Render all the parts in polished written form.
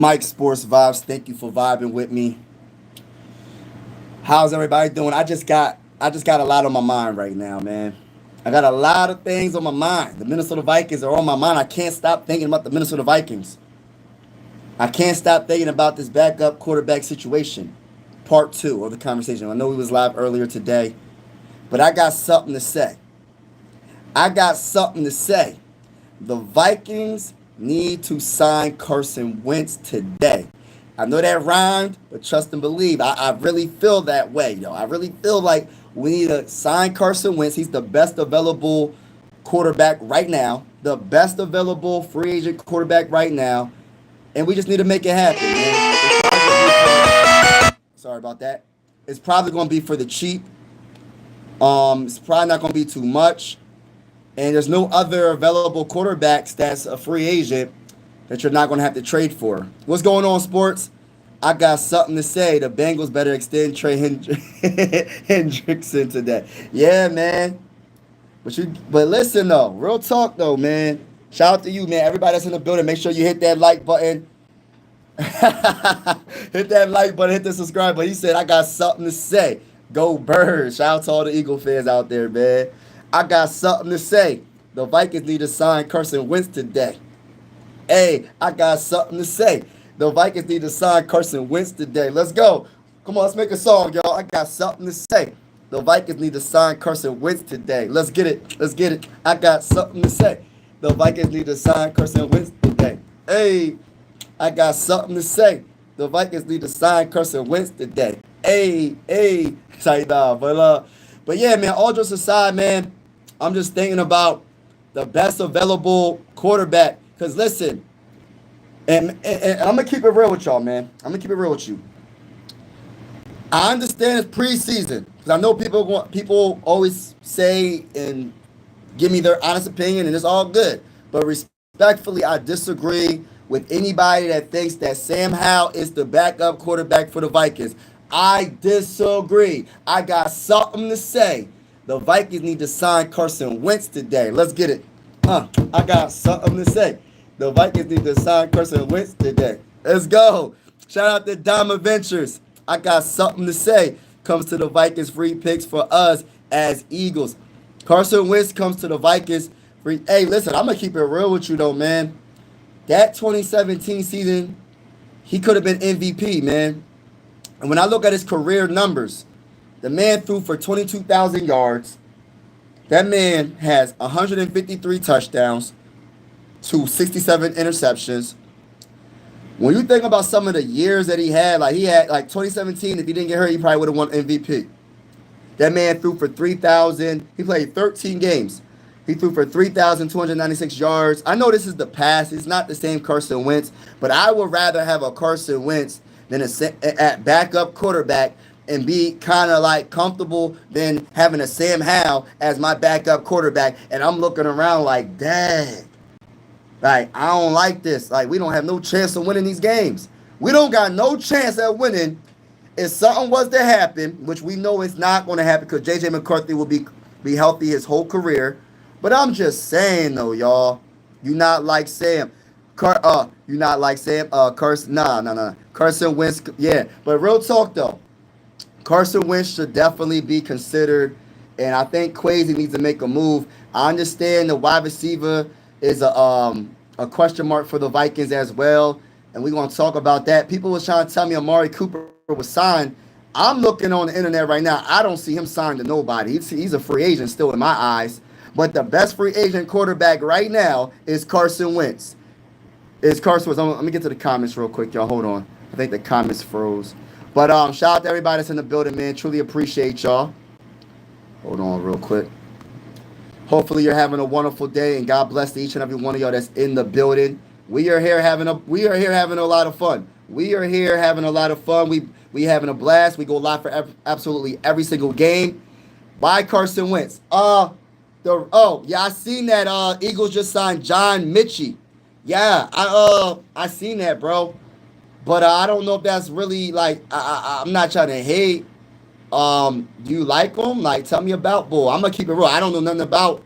Mike Sports Vibes. Thank you for vibing with me. How's everybody doing? I just got a lot on my mind right now, man. I got a lot of things on my mind. The Minnesota Vikings are on my mind. I can't stop thinking about the Minnesota Vikings. I can't stop thinking about this backup quarterback situation. Part two of the conversation. I know we was live earlier today, but I got something to say. I got something to say. The Vikings need to sign Carson Wentz today. I know that rhymed, but trust and believe. I really feel that way, yo. I really feel like we need to sign Carson Wentz. He's the best available quarterback right now, the best available free agent quarterback right now, and we just need to make it happen, man. Sorry about that. It's probably going to be for the cheap. It's probably not going to be too much. And there's no other available quarterbacks that's a free agent that you're not going to have to trade for. What's going on, sports? I got something to say. The Bengals better extend Trey Hendrickson today. Yeah, man. But listen, though. Real talk, though, man. Shout out to you, man. Everybody that's in the building, make sure you hit that like button. Hit that like button. Hit the subscribe button. He said, I got something to say. Go Birds. Shout out to all the Eagle fans out there, man. I got something to say. The Vikings need to sign Carson Wentz today. Hey, I got something to say. The Vikings need to sign Carson Wentz today. Let's go. Come on, let's make a song, y'all. I got something to say. The Vikings need to sign Carson Wentz today. Let's get it. Let's get it. I got something to say. The Vikings need to sign Carson Wentz today. Hey, I got something to say. The Vikings need to sign Carson Wentz today. Hey. Sorry, nah, but yeah, man, all jokes aside, man, I'm just thinking about the best available quarterback. Because listen, and I'm going to keep it real with y'all, man. I'm going to keep it real with you. I understand it's preseason. Because I know people always say and give me their honest opinion, and it's all good. But respectfully, I disagree with anybody that thinks that Sam Howell is the backup quarterback for the Vikings. I disagree. I got something to say. The Vikings need to sign Carson Wentz today. Let's get it. I got something to say. The Vikings need to sign Carson Wentz today. Let's go. Shout out to Diamond Ventures. I got something to say. Comes to the Vikings free picks for us as Eagles. Carson Wentz comes to the Vikings free. Hey, listen, I'm going to keep it real with you, though, man. That 2017 season, he could have been MVP, man. And when I look at his career numbers, the man threw for 22,000 yards. That man has 153 touchdowns to 67 interceptions. When you think about some of the years that he had like 2017, if he didn't get hurt, he probably would have won MVP. That man threw for 3,000. He played 13 games. He threw for 3,296 yards. I know this is the past. It's not the same Carson Wentz, but I would rather have a Carson Wentz than at backup quarterback and be kind of like comfortable than having a Sam Howell as my backup quarterback. And I'm looking around like, dang, like, I don't like this. Like, we don't have no chance of winning these games. We don't got no chance at winning. If something was to happen, which we know it's not going to happen because J.J. McCarthy will be healthy his whole career. But I'm just saying, though, y'all, you not like Sam. You not like Sam. Carson, nah. Carson Wentz, yeah. But real talk, though. Carson Wentz should definitely be considered, and I think Quasi needs to make a move. I understand the wide receiver is a question mark for the Vikings as well, and we're going to talk about that. People was trying to tell me Amari Cooper was signed. I'm looking on the internet right now. I don't see him signed to nobody. He's a free agent still in my eyes, but the best free agent quarterback right now is Carson Wentz. Let me get to the comments real quick, y'all. Hold on. I think the comments froze. But shout out to everybody that's in the building, man. Truly appreciate y'all. Hold on real quick. Hopefully you're having a wonderful day, and God bless to each and every one of y'all that's in the building. We are here having a lot of fun. We having a blast. We go live for absolutely every single game. By Carson Wentz. I seen that Eagles just signed John Mitchie. Yeah, I seen that, bro. But I don't know if that's really like I'm not trying to hate. Do you like him? Like, tell me about bull. I'm gonna keep it real. I don't know nothing about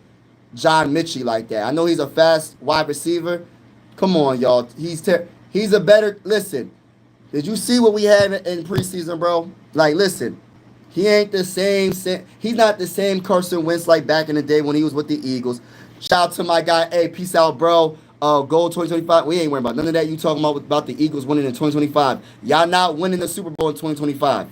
John Mitchell like that. I know he's a fast wide receiver. Come on, y'all. He's a better. Listen, did you see what we had in preseason, bro? Like, listen, he ain't the same. He's not the same Carson Wentz like back in the day when he was with the Eagles. Shout out to my guy. Hey, peace out, bro. Goal 2025. We ain't worrying about none of that. You talking about the Eagles winning in 2025. Y'all not winning the Super Bowl in 2025.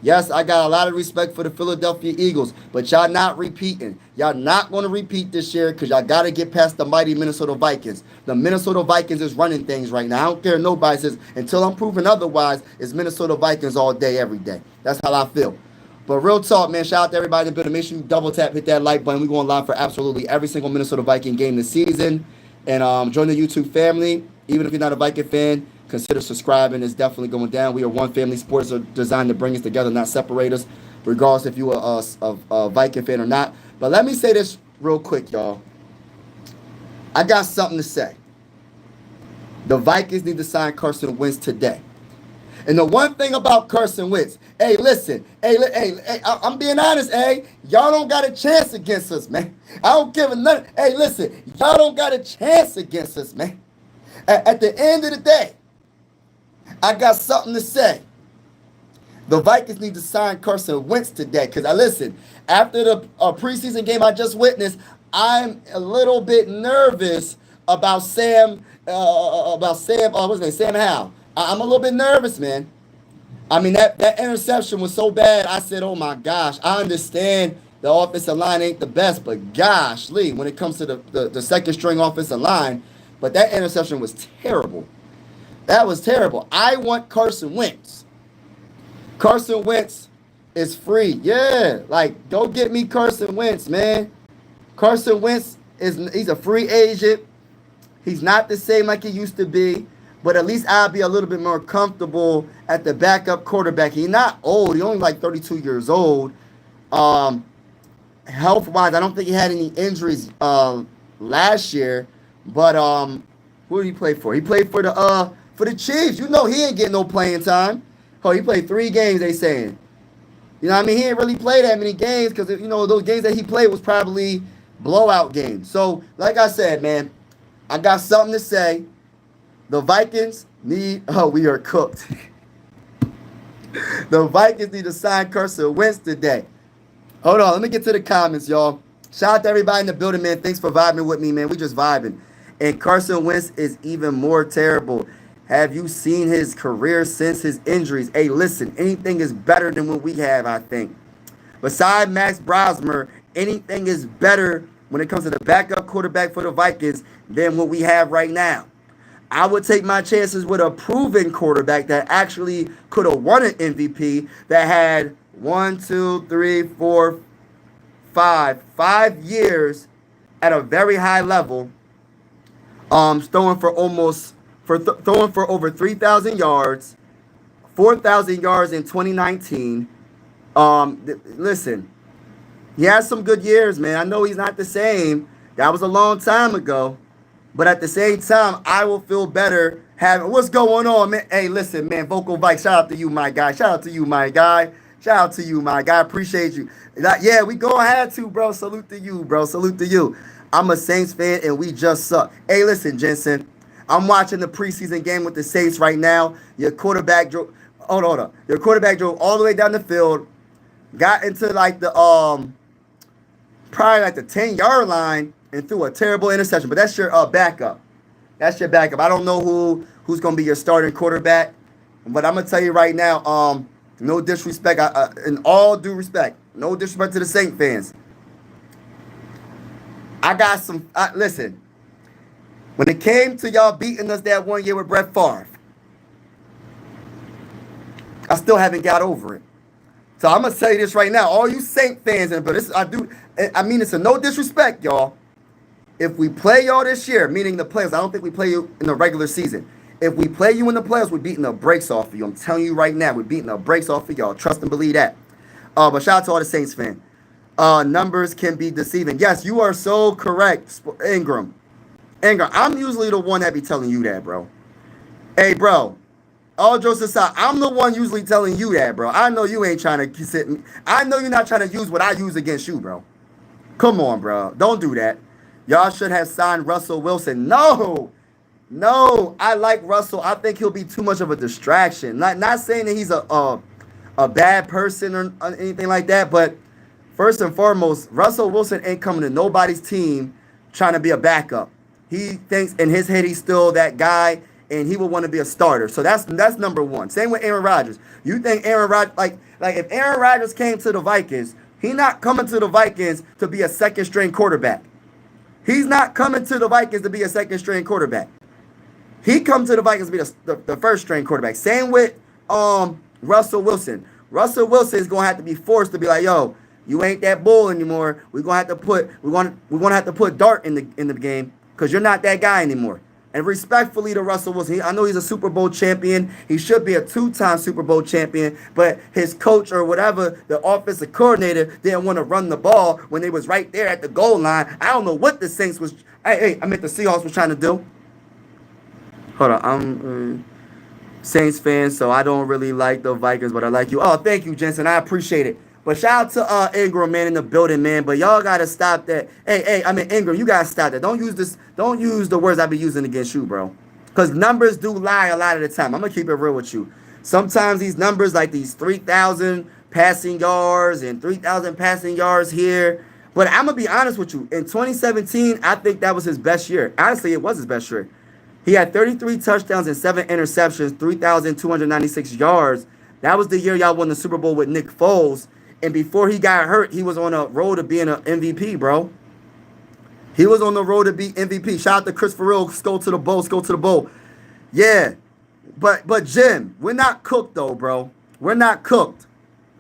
Yes, I got a lot of respect for the Philadelphia Eagles, but y'all not repeating. Y'all not going to repeat this year because y'all got to get past the mighty Minnesota Vikings. The Minnesota Vikings is running things right now. I don't care if nobody says, until I'm proven otherwise, it's Minnesota Vikings all day, every day. That's how I feel. But real talk, man, shout out to everybody in the building. Make sure you double tap, hit that like button. We're going live for absolutely every single Minnesota Viking game this season. And join the YouTube family. Even if you're not a Viking fan, consider subscribing. It's definitely going down. We are one family. Sports are designed to bring us together, not separate us, regardless if you are a Viking fan or not. But let me say this real quick, y'all. I got something to say. The Vikings need to sign Carson Wentz today. And the one thing about Carson Wentz, hey, listen, I'm being honest, y'all don't got a chance against us, man. I don't give a nothing. Hey, listen, y'all don't got a chance against us, man. At the end of the day, I got something to say. The Vikings need to sign Carson Wentz today. Because listen, after the preseason game I just witnessed, I'm a little bit nervous about Sam Howell. I'm a little bit nervous, man. I mean, that interception was so bad, I said, oh my gosh, I understand the offensive line ain't the best, but gosh, Lee, when it comes to the second string offensive line, but that interception was terrible. That was terrible. I want Carson Wentz. Carson Wentz is free. Yeah, like, go get me Carson Wentz, man. Carson Wentz, he's a free agent. He's not the same like he used to be. But at least I'll be a little bit more comfortable at the backup quarterback. He's not old. He's only like 32 years old. Health-wise, I don't think he had any injuries last year. But who did he play for? He played for the Chiefs. You know he ain't getting no playing time. Oh, he played 3 games, they saying. You know what I mean? He ain't really played that many games because, you know, those games that he played was probably blowout games. So, like I said, man, I got something to say. The Vikings need... Oh, we are cooked. The Vikings need to sign Carson Wentz today. Hold on. Let me get to the comments, y'all. Shout out to everybody in the building, man. Thanks for vibing with me, man. We just vibing. And Carson Wentz is even more terrible. Have you seen his career since his injuries? Hey, listen. Anything is better than what we have, I think. Beside Max Brosmer, anything is better when it comes to the backup quarterback for the Vikings than what we have right now. I would take my chances with a proven quarterback that actually could have won an MVP that had 5 years at a very high level, throwing for over 3,000 yards, 4,000 yards in 2019. Listen, he has some good years, man. I know he's not the same. That was a long time ago. But at the same time, I will feel better having... What's going on, man? Hey, listen, man. Vocal Vike, shout out to you, my guy. Shout out to you, my guy. Shout out to you, my guy. Appreciate you. Yeah, we go ahead to, bro. Salute to you, bro. Salute to you. I'm a Saints fan, and we just suck. Hey, listen, Jensen. I'm watching the preseason game with the Saints right now. Your quarterback drove... Hold on. Your quarterback drove all the way down the field, got into, like, the... probably, like, the 10-yard line, and threw a terrible interception. But that's your backup. That's your backup. I don't know who's going to be your starting quarterback. But I'm going to tell you right now, no disrespect. In all due respect, no disrespect to the Saint fans. I got some... listen, when it came to y'all beating us that one year with Brett Favre, I still haven't got over it. So I'm going to tell you this right now. All you Saint fans, but I mean, it's a no disrespect, y'all. If we play y'all this year, meaning the playoffs, I don't think we play you in the regular season. If we play you in the playoffs, we're beating the brakes off of you. I'm telling you right now, we're beating the brakes off of y'all. Trust and believe that. But shout out to all the Saints fans. Numbers can be deceiving. Yes, you are so correct, Ingram. I'm usually the one that be telling you that, bro. Hey, bro. All jokes aside, I'm the one usually telling you that, bro. I know you ain't trying to sit. I know you're not trying to use what I use against you, bro. Come on, bro. Don't do that. Y'all should have signed Russell Wilson. No. No, I like Russell. I think he'll be too much of a distraction. Not saying that he's a bad person or anything like that, but first and foremost, Russell Wilson ain't coming to nobody's team trying to be a backup. He thinks in his head he's still that guy, and he will want to be a starter. So that's number one. Same with Aaron Rodgers. You think Aaron Rodgers like if Aaron Rodgers came to the Vikings, he not coming to the Vikings to be a second string quarterback. He's not coming to the Vikings to be a second string quarterback. He comes to the Vikings to be the first string quarterback. Same with Russell Wilson. Russell Wilson is gonna have to be forced to be like, yo, you ain't that bull anymore. We're gonna have to put Dart in the game because you're not that guy anymore. And respectfully to Russell Wilson, I know he's a Super Bowl champion. He should be a 2-time Super Bowl champion, but his coach or whatever, the offensive coordinator, didn't want to run the ball when they was right there at the goal line. I don't know what the Saints was. I meant the Seahawks was trying to do. Hold on, I'm Saints fan, so I don't really like the Vikings, but I like you. Oh, thank you, Jensen. I appreciate it. But shout out to Ingram, man, in the building, man. But y'all gotta stop that. Ingram, you gotta stop that. Don't use the words I be using against you, bro. Because numbers do lie a lot of the time. I'm gonna keep it real with you. Sometimes these numbers, like these 3,000 passing yards and 3,000 passing yards here. But I'm gonna be honest with you. In 2017, I think that was his best year. Honestly, it was his best year. He had 33 touchdowns and 7 interceptions, 3,296 yards. That was the year y'all won the Super Bowl with Nick Foles. And before he got hurt, he was on a road to being an MVP, bro. He was on the road to be MVP. Shout out to Chris Farrell. Go to the bowl. Yeah. But Jim, we're not cooked, though, bro. We're not cooked.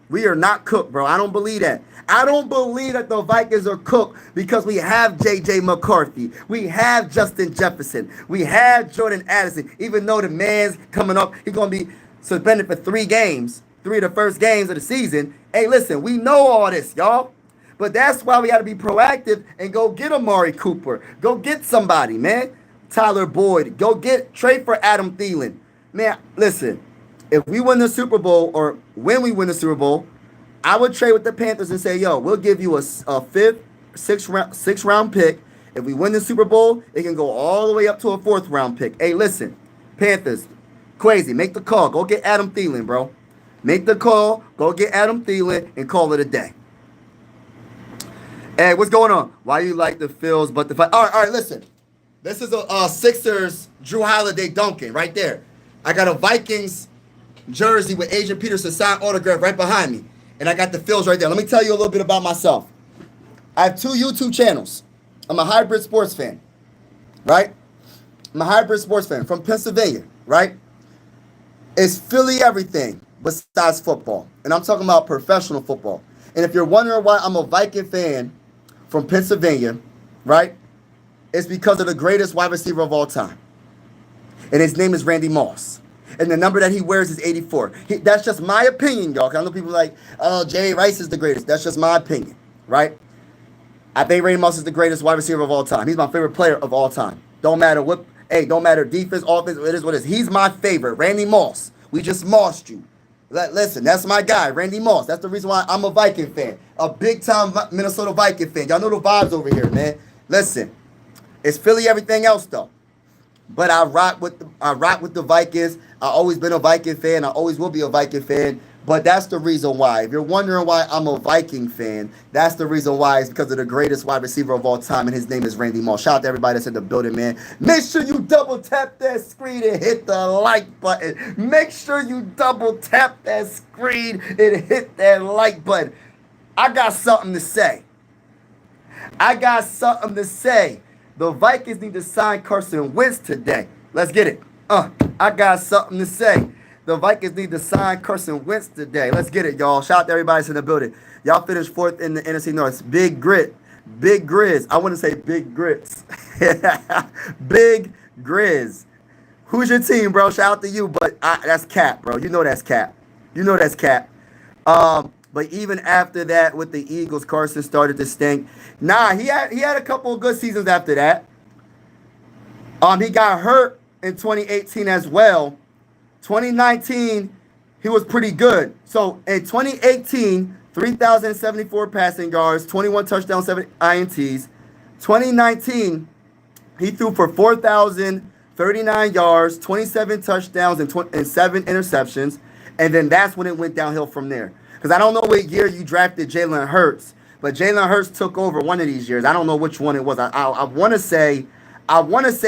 We are not cooked, bro. I don't believe that. I don't believe that the Vikings are cooked because we have J.J. McCarthy. We have Justin Jefferson. We have Jordan Addison. Even though the man's coming up, he's going to be suspended for 3 games. 3 of the first games of the season. Hey, listen, we know all this, y'all. But that's why we got to be proactive and go get Amari Cooper. Go get somebody, man. Tyler Boyd. Go trade for Adam Thielen. Man, listen, if we win the Super Bowl or when we win the Super Bowl, I would trade with the Panthers and say, yo, we'll give you a 5th, 6th round pick. If we win the Super Bowl, it can go all the way up to a 4th round pick. Hey, listen, Panthers, crazy. Make the call. Go get Adam Thielen, bro. Make the call, go get Adam Thielen, and call it a day. Hey, what's going on? Why you like the Phils but the fight? All right, listen. This is a Sixers Drew Holiday Duncan right there. I got a Vikings jersey with Adrian Peterson signed autograph right behind me. And I got the Phils right there. Let me tell you a little bit about myself. I have 2 YouTube channels. I'm a hybrid sports fan, right? I'm a hybrid sports fan from Pennsylvania, right? It's Philly everything besides football. And I'm talking about professional football. And if you're wondering why I'm a Viking fan from Pennsylvania, right? It's because of the greatest wide receiver of all time. And his name is Randy Moss. And the number that he wears is 84. That's just my opinion, y'all. Because I know people like, oh, Jerry Rice is the greatest. That's just my opinion, right? I think Randy Moss is the greatest wide receiver of all time. He's my favorite player of all time. Don't matter what, don't matter defense, offense, it is what it is. He's my favorite, Randy Moss. We just mossed you. Listen, that's my guy, Randy Moss. That's the reason why I'm a Viking fan. A big-time Minnesota Viking fan. Y'all know the vibes over here, man. Listen, it's Philly everything else, though. But I rock with the Vikings. I've always been a Viking fan. I always will be a Viking fan. But that's the reason why. If you're wondering why I'm a Viking fan, that's the reason why. It's because of the greatest wide receiver of all time, and his name is Randy Moss. Shout out to everybody that's in the building, man. Make sure you double tap that screen and hit the like button. Make sure you double tap that screen and hit that like button. I got something to say. The Vikings need to sign Carson Wentz today. Let's get it. I got something to say. The Vikings need to sign Carson Wentz today. Let's get it, y'all. Shout out to everybody that's in the building. Y'all finished 4th in the NFC North. Big Grizz. I want to say Big Grits. Big Grizz. Who's your team, bro? Shout out to you, but that's Cap, bro. You know that's Cap. But even after that, with the Eagles, Carson started to stink. Nah, he had a couple of good seasons after that. He got hurt in 2018 as well. 2019, he was pretty good. So in 2018, 3,074 passing yards, 21 touchdowns, 7 INTs. 2019, he threw for 4,000 39 yards, 27 touchdowns, and 7 interceptions. And then that's when it went downhill from there. Because I don't know what year you drafted Jalen Hurts, but Jalen Hurts took over one of these years. I don't know which one it was. I want to say,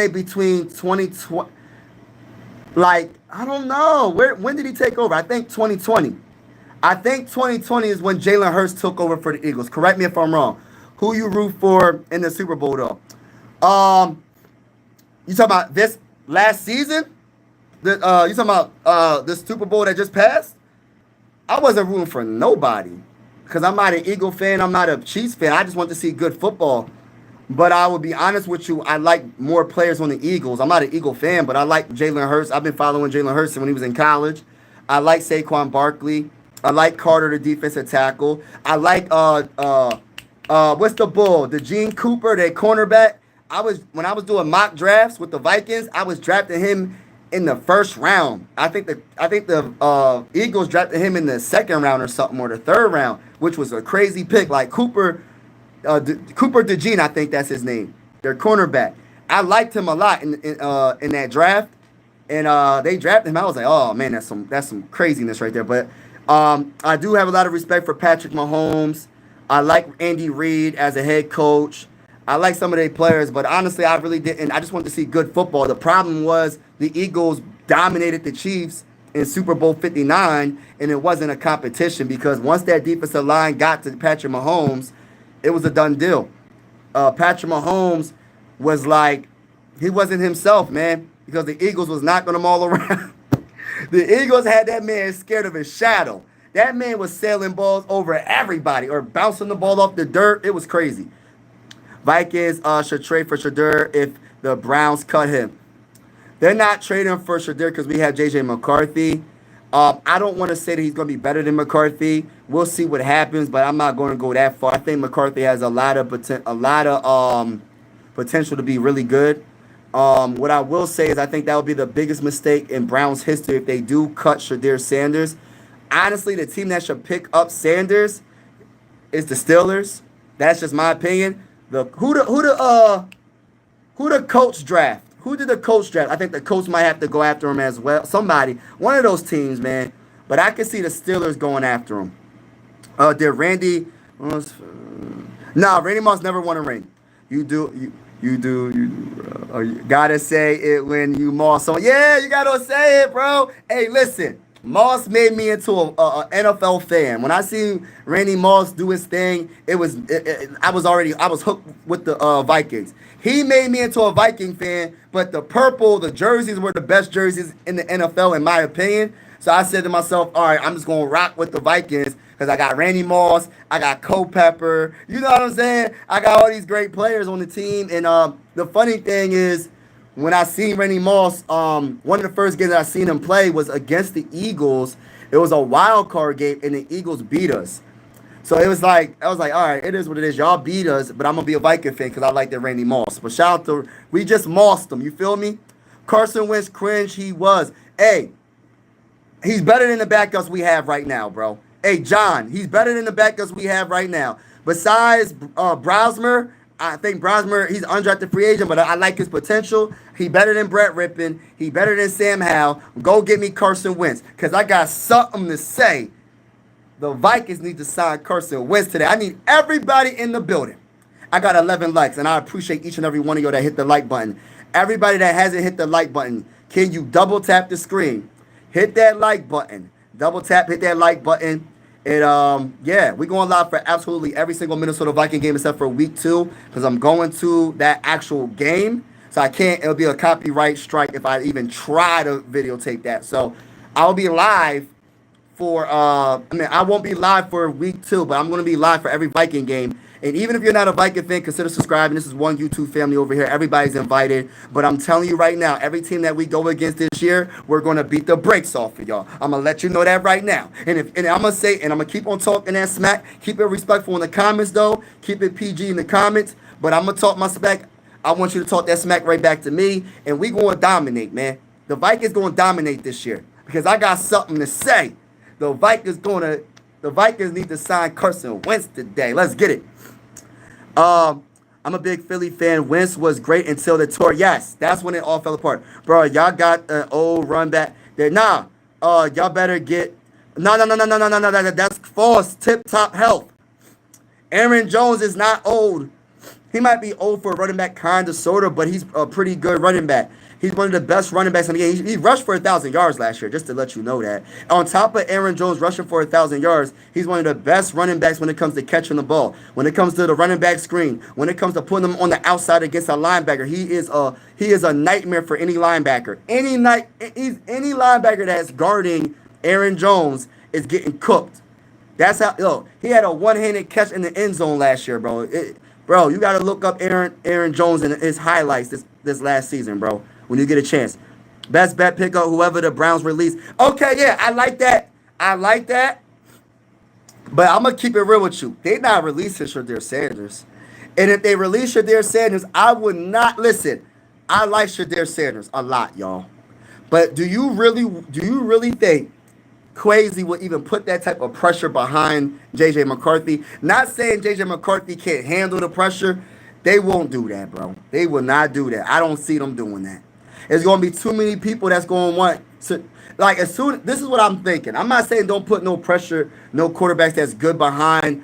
between 2020, like, I don't know. When did he take over? I think 2020. I think 2020 is when Jalen Hurts took over for the Eagles. Correct me if I'm wrong. Who you root for in the Super Bowl, though? You talking about this last season? You talking about this Super Bowl that just passed? I wasn't rooting for nobody because I'm not an Eagle fan. I'm not a Chiefs fan. I just want to see good football. But I will be honest with you. I like more players on the Eagles. I'm not an Eagle fan, but I like Jalen Hurts. I've been following Jalen Hurts when he was in college. I like Saquon Barkley. I like Carter, the defensive tackle. I like what's the bull? The Gene Cooper, that cornerback. When I was doing mock drafts with the Vikings, I was drafting him in the first round. I think the Eagles drafted him in the second round or something, or the third round, which was a crazy pick. Like Cooper DeJean, I think that's his name. Their cornerback. I liked him a lot in that draft, and they drafted him. I was like, oh man, that's some craziness right there. But I do have a lot of respect for Patrick Mahomes. I like Andy Reid as a head coach. I like some of their players, but honestly, I really didn't. I just wanted to see good football. The problem was the Eagles dominated the Chiefs in Super Bowl 59, and it wasn't a competition because once that defensive line got to Patrick Mahomes, it was a done deal. Patrick Mahomes was like, he wasn't himself, man, because the Eagles was knocking them all around. The Eagles had that man scared of his shadow. That man was sailing balls over everybody or bouncing the ball off the dirt. It was crazy. Vikings should trade for Shedeur if the Browns cut him. They're not trading for Shedeur because we have J.J. McCarthy. I don't want to say that he's going to be better than McCarthy. We'll see what happens, but I'm not going to go that far. I think McCarthy has a lot of potential to be really good. What I will say is I think that would be the biggest mistake in Browns history if they do cut Shedeur Sanders. Honestly, the team that should pick up Sanders is the Steelers. That's just my opinion. Who the coach draft? Who did the coach draft? I think the coach might have to go after him as well. Somebody, one of those teams, man. But I can see the Steelers going after him. Did Randy? No, Randy Moss never won a ring. You do. You gotta say it when you Moss. So yeah, you gotta say it, bro. Hey, listen. Moss made me into a NFL fan. When I seen Randy Moss do his thing, I was hooked with the Vikings. He made me into a Viking fan, but the jerseys were the best jerseys in the NFL, in my opinion. So I said to myself, all right, I'm just going to rock with the Vikings because I got Randy Moss, I got Culpepper. You know what I'm saying? I got all these great players on the team. And the funny thing is, when I seen Randy Moss, one of the first games that I seen him play was against the Eagles. It was a wild card game, and the Eagles beat us. So it was like, I was like, all right, it is what it is. Y'all beat us, but I'm going to be a Viking fan because I like that Randy Moss. But shout out to, we just mossed him. You feel me? Carson Wentz cringe, he was. Hey, he's better than the backups we have right now, bro. Hey, John, he's better than the backups we have right now. Besides Browsmer, I think Brosmer, he's an undrafted free agent, but I like his potential. He better than Brett Rippon. He better than Sam Howell. Go get me Carson Wentz, because I got something to say. The Vikings need to sign Carson Wentz today. I need everybody in the building. I got 11 likes, and I appreciate each and every one of you that hit the like button. Everybody that hasn't hit the like button, can you double tap the screen? Hit that like button. Double tap, hit that like button. And yeah, we're going live for absolutely every single Minnesota Viking game except for week 2, because I'm going to that actual game. So I can't, it'll be a copyright strike if I even try to videotape that. So I'll be live for, I won't be live for week 2, but I'm going to be live for every Viking game. And even if you're not a Viking fan, consider subscribing. This is one YouTube family over here. Everybody's invited. But I'm telling you right now, every team that we go against this year, we're going to beat the brakes off of y'all. I'm going to let you know that right now. And I'm going to say, and I'm going to keep on talking that smack. Keep it respectful in the comments, though. Keep it PG in the comments. But I'm going to talk my smack. I want you to talk that smack right back to me. And we going to dominate, man. The Vikings going to dominate this year. Because I got something to say. The Vikings need to sign Carson Wentz today. Let's get it. I'm a big Philly fan. Wentz was great until the tour. Yes, that's when it all fell apart. Bro, y'all got an old run back. Nah, y'all better get. No. That's false. Tip top health. Aaron Jones is not old. He might be old for a running back, kind of, sort of, but he's a pretty good running back. He's one of the best running backs in the game. He rushed for 1,000 yards last year, just to let you know that. On top of Aaron Jones rushing for 1,000 yards, he's one of the best running backs when it comes to catching the ball, when it comes to the running back screen, when it comes to putting them on the outside against a linebacker. He is a nightmare for any linebacker. Any linebacker that's guarding Aaron Jones is getting cooked. That's how. He had a one-handed catch in the end zone last year, bro. Bro, you got to look up Aaron Jones and his highlights this last season, bro, when you get a chance. Best bet, pick up whoever the Browns release. Okay, yeah, I like that. But I'm going to keep it real with you. They're not releasing Shedeur Sanders. And if they release Shedeur Sanders, I would not listen. I like Shedeur Sanders a lot, y'all. But do you really think Kwesi would even put that type of pressure behind J.J. McCarthy? Not saying J.J. McCarthy can't handle the pressure. They won't do that, bro. They will not do that. I don't see them doing that. There's going to be too many people that's going to want to, like, this is what I'm thinking. I'm not saying don't put no pressure, no quarterbacks that's good behind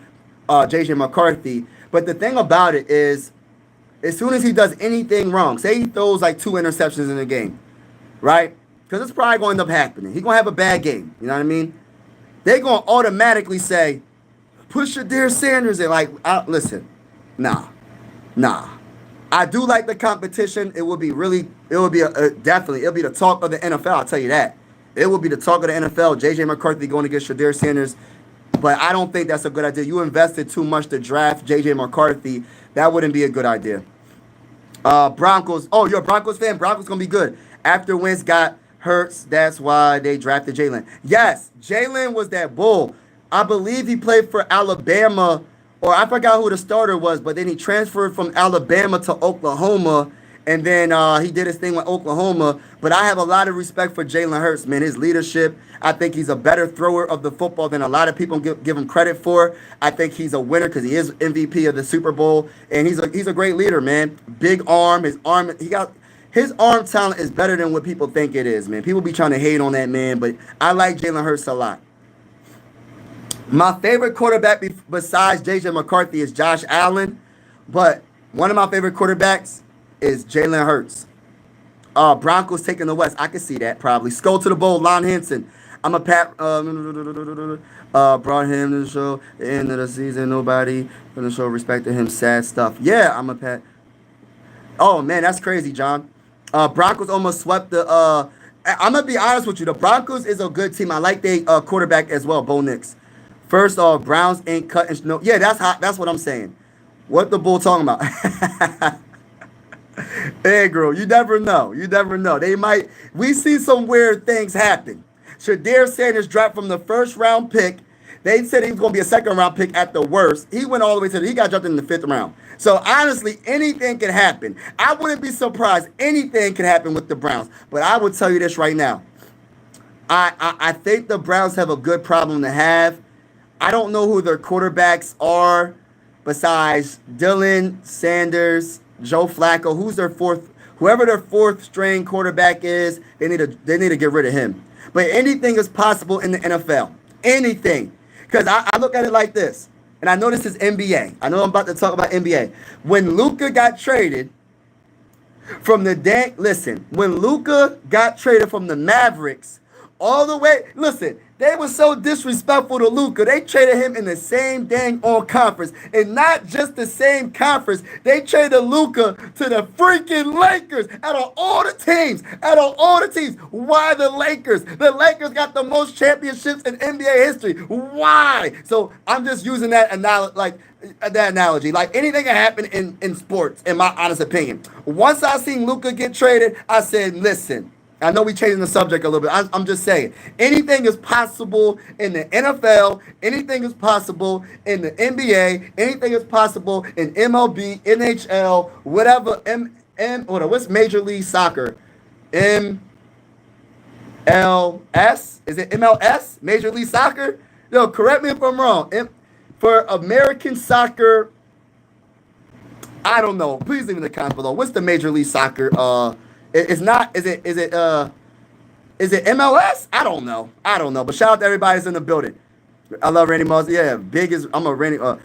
J.J. McCarthy. But the thing about it is, as soon as he does anything wrong, say he throws like 2 interceptions in a game, right? Because it's probably going to end up happening. He's going to have a bad game. You know what I mean? They're going to automatically say, push Shedeur Sanders in. Like, listen, nah. I do like the competition. It'll be the talk of the NFL. I'll tell you that. It will be the talk of the NFL. J.J. McCarthy going against Shedeur Sanders. But I don't think that's a good idea. You invested too much to draft J.J. McCarthy. That wouldn't be a good idea. Broncos. Oh, you're a Broncos fan? Broncos going to be good. After Wentz got Hurts, that's why they drafted Jalen. Yes, Jalen was that bull. I believe he played for Alabama, or I forgot who the starter was, but then he transferred from Alabama to Oklahoma, and then he did his thing with Oklahoma. But I have a lot of respect for Jalen Hurts, man. His leadership, I think he's a better thrower of the football than a lot of people give him credit for. I think he's a winner because he is MVP of the Super Bowl, and he's a great leader, man. Big arm, his arm talent is better than what people think it is, man. People be trying to hate on that, man, but I like Jalen Hurts a lot. My favorite quarterback besides J.J. McCarthy is Josh Allen, but one of my favorite quarterbacks is Jalen Hurts. Broncos taking the West. I can see that probably. Skull to the bowl, Lon Henson. I'm a Pat. Brought him to the show. The end of the season, nobody from the show respected him. Sad stuff. Yeah, I'm a Pat. Oh, man, that's crazy, John. Broncos almost swept the. I'm gonna be honest with you. The Broncos is a good team. I like their quarterback as well, Bo Nix. First off, Browns ain't cutting. No, yeah, that's what I'm saying. What the bull talking about? Hey, girl, you never know. They might. We see some weird things happen. Shedeur Sanders dropped from the first round pick. They said he was going to be a second round pick at the worst. He went all the way he got dropped in the 5th round. So, honestly, anything can happen. I wouldn't be surprised. Anything can happen with the Browns. But I will tell you this right now. I think the Browns have a good problem to have. I don't know who their quarterbacks are besides Dylan, Sanders, Joe Flacco. Whoever their 4th string quarterback is, they need to get rid of him. But anything is possible in the NFL. Anything. Because I look at it like this, and I know this is NBA. I know I'm about to talk about NBA. When Luka got traded from the Mavericks, all the way, they were so disrespectful to Luka. They traded him in the same dang on conference. And not just the same conference. They traded Luka to the freaking Lakers out of all the teams. Why the Lakers? The Lakers got the most championships in NBA history. Why? So I'm just using that analogy. Like anything can happen in sports, in my honest opinion. Once I seen Luka get traded, I said, listen. I know we changing the subject a little bit. I'm just saying, anything is possible in the NFL. Anything is possible in the NBA. Anything is possible in MLB, NHL, whatever. What's Major League Soccer? MLS? Is it MLS? Major League Soccer? Yo, correct me if I'm wrong. For American soccer, I don't know. Please leave in the comments below. What's the Major League Soccer? It's not. Is it MLS? I don't know. But shout out to everybody that's in the building. I love Randy Moss. Yeah, big as I'm a Randy. But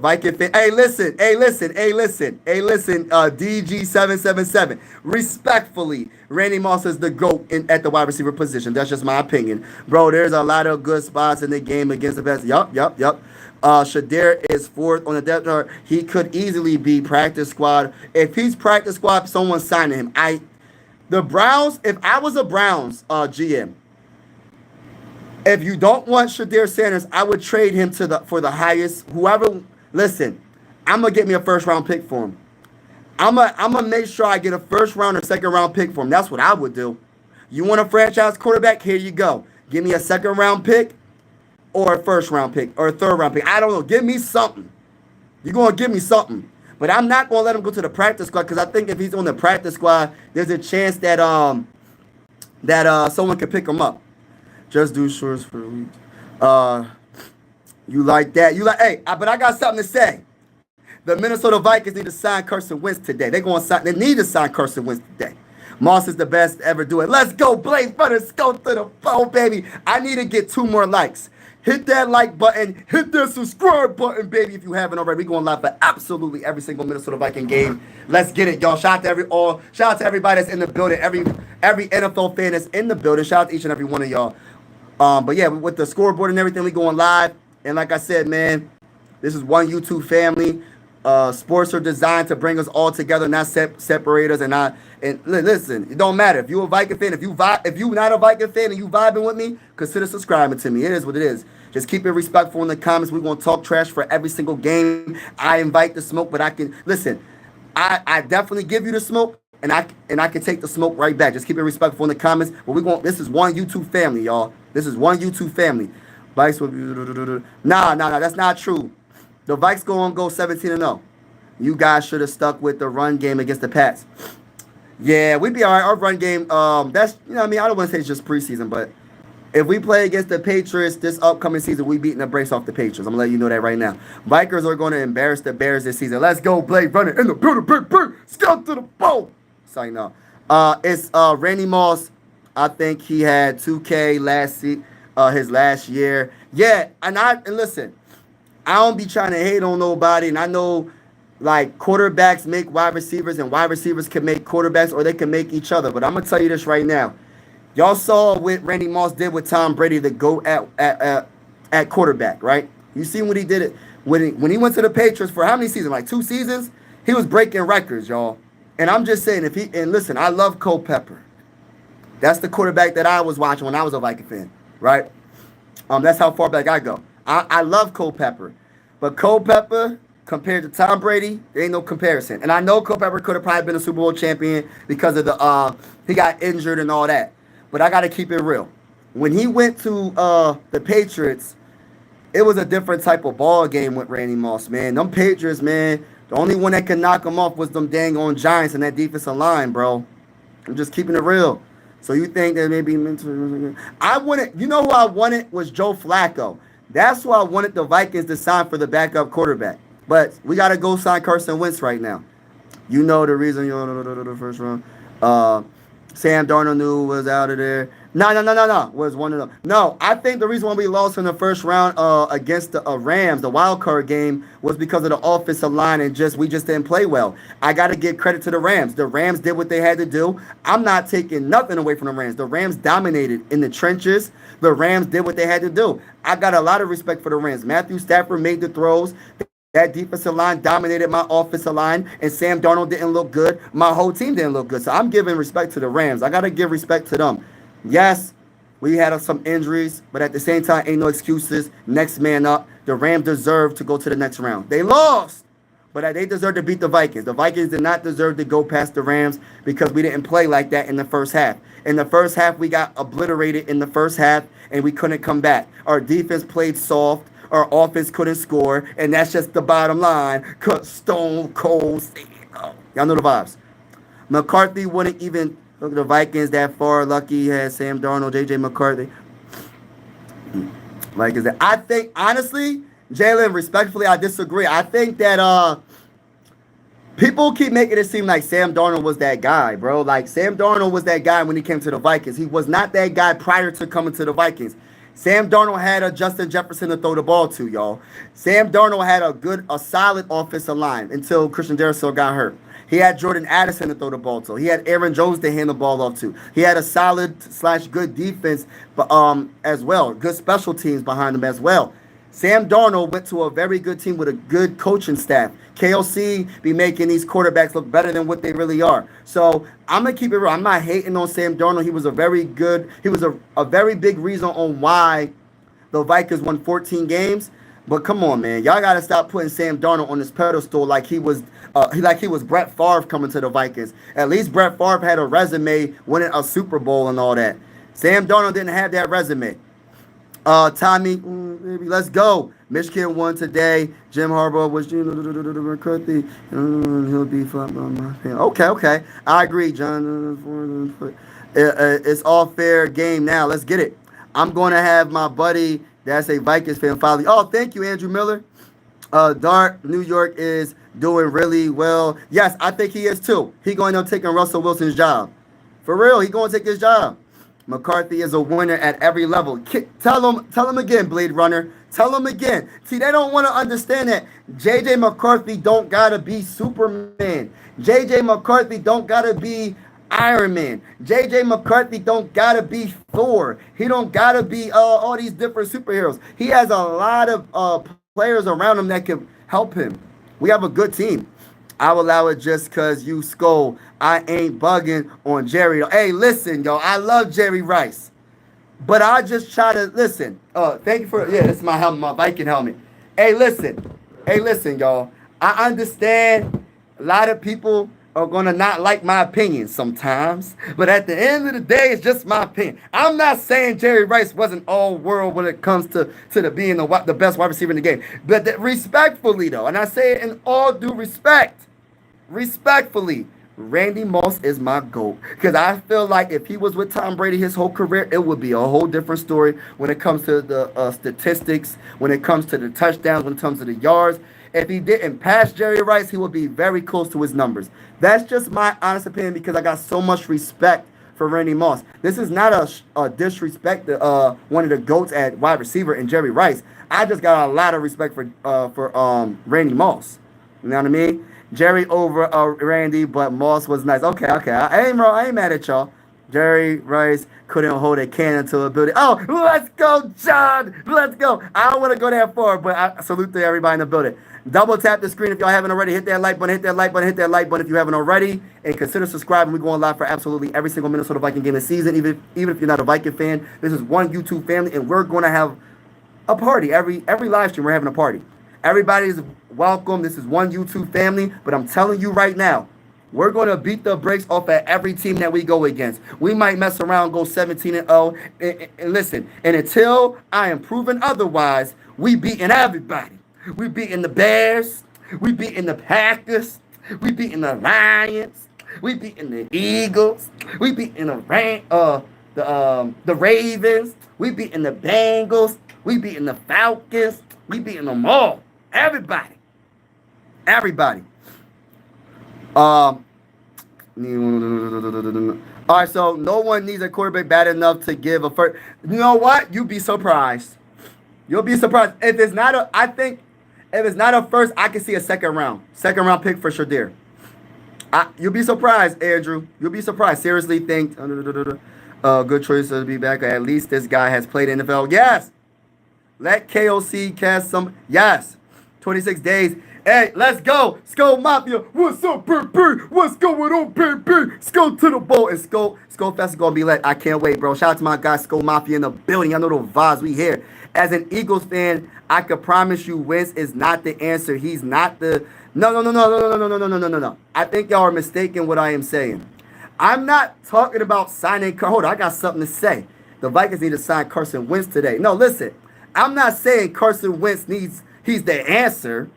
Viking fan. Hey, listen. DG777. Respectfully, Randy Moss is the GOAT at the wide receiver position. That's just my opinion, bro. There's a lot of good spots in the game against the best. Yup. Shadir is fourth on the depth chart. He could easily be practice squad. If he's practice squad, someone's signing him. The Browns. If I was a Browns GM. If you don't want Shadir Sanders, I would trade him for the highest. Whoever, listen, I'm gonna get me a first round pick for him. I'm gonna make sure I get a first round or second round pick for him. That's what I would do. You want a franchise quarterback? Here you go. Give me a second round pick, or a first round pick, or a third round pick. I don't know. Give me something. You're gonna give me something. But I'm not gonna let him go to the practice squad because I think if he's on the practice squad, there's a chance that someone could pick him up. Just do shorts for a week. You like that? But I got something to say. The Minnesota Vikings need to sign Carson Wentz today. They need to sign Carson Wentz today. Moss is the best to ever do it. Let's go, Blaze Brothers. Let's go to the phone, baby. I need to get 2 more likes. Hit that like button. Hit that subscribe button, baby, if you haven't already. We're going live for absolutely every single Minnesota Viking game. Let's get it, y'all. Shout out to everybody that's in the building. Every NFL fan that's in the building. Shout out to each and every one of y'all. But yeah, with the scoreboard and everything, we going live. And like I said, man, this is one YouTube family. Sports are designed to bring us all together, not separate us. And listen, it don't matter if you're a Viking fan. If you not a Viking fan and you vibing with me, consider subscribing to me. It is what it is. Just keep it respectful in the comments. We're gonna talk trash for every single game. I invite the smoke, but I can listen. I definitely give you the smoke. And I can take the smoke right back. Just keep it respectful in the comments. But this is one YouTube family, y'all. This is one YouTube family. Vikes will be nah, that's not true. The Vikes gonna go 17-0. You guys should have stuck with the run game against the Pats. Yeah, we'd be all right. Our run game, that's I don't want to say it's just preseason, but if we play against the Patriots this upcoming season, we beating the brace off the Patriots. I'm gonna let you know that right now. Vikers are gonna embarrass the Bears this season. Let's go, Blade running in the building, big, scout to the ball. Sorry, no. It's Randy Moss. I think he had 2K his last year. Yeah, and listen, I don't be trying to hate on nobody, and I know like quarterbacks make wide receivers, and wide receivers can make quarterbacks, or they can make each other. But I'm gonna tell you this right now. Y'all saw what Randy Moss did with Tom Brady to go at quarterback, right? You seen what he did when he went to the Patriots for how many seasons? Like 2 seasons? He was breaking records, y'all. And I'm just saying, listen, I love Culpepper. That's the quarterback that I was watching when I was a Viking fan, right? That's how far back I go. I love Culpepper. But Culpepper, compared to Tom Brady, there ain't no comparison. And I know Culpepper could have probably been a Super Bowl champion because of he got injured and all that. But I got to keep it real. When he went to the Patriots, it was a different type of ball game with Randy Moss, man. Them Patriots, man, the only one that could knock them off was them dang on Giants and that defensive line, bro. I'm just keeping it real. So you think that maybe I wanted, you know who I wanted was Joe Flacco. That's who I wanted the Vikings to sign for the backup quarterback. But we got to go sign Carson Wentz right now. You know the reason you're the first round. Sam Darnold knew was out of there. No. Was one of them. No, I think the reason why we lost in the first round against the Rams, the wild card game, was because of the offensive line and we just didn't play well. I got to give credit to the Rams. The Rams did what they had to do. I'm not taking nothing away from the Rams. The Rams dominated in the trenches. The Rams did what they had to do. I got a lot of respect for the Rams. Matthew Stafford made the throws. That defensive line dominated my offensive line, and Sam Darnold didn't look good. My whole team didn't look good. So I'm giving respect to the Rams. I got to give respect to them. Yes, we had some injuries, but at the same time, ain't no excuses. Next man up. The Rams deserve to go to the next round. They lost, but they deserve to beat the Vikings. The Vikings did not deserve to go past the Rams because we didn't play like that in the first half. In the first half, we got obliterated in the first half, and we couldn't come back. Our defense played soft. Our offense couldn't score, and that's just the bottom line. Stone cold. Y'all know the vibes. McCarthy wouldn't even look at the Vikings that far. Lucky he had Sam Darnold, J.J. McCarthy. Like is that? I think honestly, Jalen, respectfully, I disagree. I think that People keep making it seem like Sam Darnold was that guy, bro. Like, Sam Darnold was that guy when he came to the Vikings. He was not that guy prior to coming to the Vikings. Sam Darnold had a Justin Jefferson to throw the ball to, y'all. Sam Darnold had a solid offensive line until Christian Darrisaw got hurt. He had Jordan Addison to throw the ball to. He had Aaron Jones to hand the ball off to. He had a solid / good defense, as well. Good special teams behind him as well. Sam Darnold went to a very good team with a good coaching staff. KLC be making these quarterbacks look better than what they really are. So I'm gonna keep it real. I'm not hating on Sam Darnold. He was a very big reason on why the Vikings won 14 games. But come on, man, y'all gotta stop putting Sam Darnold on this pedestal like he was Brett Favre coming to the Vikings. At least Brett Favre had a resume, winning a Super Bowl and all that. Sam Darnold didn't have that resume. Tommy, baby, let's go. Michigan won today. Jim Harbaugh was McCarthy. He'll be flat by my fan. Okay. I agree, John. It's all fair game now. Let's get it. I'm going to have my buddy that's a Vikings fan follow. Oh, thank you, Andrew Miller. Dart, New York is doing really well. Yes, I think he is too. He going to take Russell Wilson's job. For real, he going to take his job. McCarthy is a winner at every level. Tell him again, Blade Runner. Tell him again. See, they don't want to understand that J.J. McCarthy don't got to be Superman. J.J. McCarthy don't got to be Iron Man. J.J. McCarthy don't got to be Thor. He don't got to be all these different superheroes. He has a lot of players around him that can help him. We have a good team. I'll allow it just because you scold. I ain't bugging on Jerry. Hey, listen, yo, I love Jerry Rice. But I just try to, listen. Thank you for, this is my helmet, my Viking helmet. Hey, listen, y'all. I understand a lot of people are going to not like my opinion sometimes. But at the end of the day, it's just my opinion. I'm not saying Jerry Rice wasn't all world when it comes to being the best wide receiver in the game. But respectfully, though, and I say it in all due respect, respectfully, Randy Moss is my GOAT. Because I feel like if he was with Tom Brady his whole career, it would be a whole different story when it comes to the statistics, when it comes to the touchdowns, when it comes to the yards. If he didn't pass Jerry Rice, he would be very close to his numbers. That's just my honest opinion because I got so much respect for Randy Moss. This is not a disrespect to one of the GOATs at wide receiver and Jerry Rice. I just got a lot of respect for Randy Moss. You know what I mean? Jerry over Randy, but Moss was nice. Okay. I ain't mad at y'all. Jerry Rice couldn't hold a cannon to a building. Oh, let's go, John. Let's go. I don't want to go that far, but I salute to everybody in the building. Double tap the screen if y'all haven't already. Hit that like button, hit that like button, hit that like button if you haven't already. And consider subscribing. We're going live for absolutely every single Minnesota Viking game this season. Even if you're not a Viking fan, this is one YouTube family, and we're going to have a party. Every live stream, we're having a party. Everybody's welcome. This is one YouTube family, but I'm telling you right now, we're going to beat the brakes off at every team that we go against. We might mess around, go 17-0. And listen, and until I am proven otherwise, we beating everybody. We beating the Bears. We beating the Packers. We beating the Lions. We beating the Eagles. We beating the Ravens. We beating the Bengals. We beating the Falcons. We beating them all. Everybody. All right, so no one needs a quarterback bad enough to give a first. You know what? You'll be surprised. You'll be surprised. If it's not a first, I can see a second round pick for Shadir. You'll be surprised, Andrew. You'll be surprised. Seriously, think good choice to be back. At least this guy has played in the NFL. Yes. Let KOC cast some. Yes. 26 days. Hey, let's go. Skull Mafia. What's up, baby? What's going on, baby? Skull to the ball. And Skull Fest is going to be lit. I can't wait, bro. Shout out to my guy, Skull Mafia in the building. I know the vibes we here. As an Eagles fan, I could promise you Wentz is not the answer. He's not the... No. I think y'all are mistaken what I am saying. I'm not talking about signing... Hold on, I got something to say. The Vikings need to sign Carson Wentz today. No, listen. I'm not saying Carson Wentz he's the answer.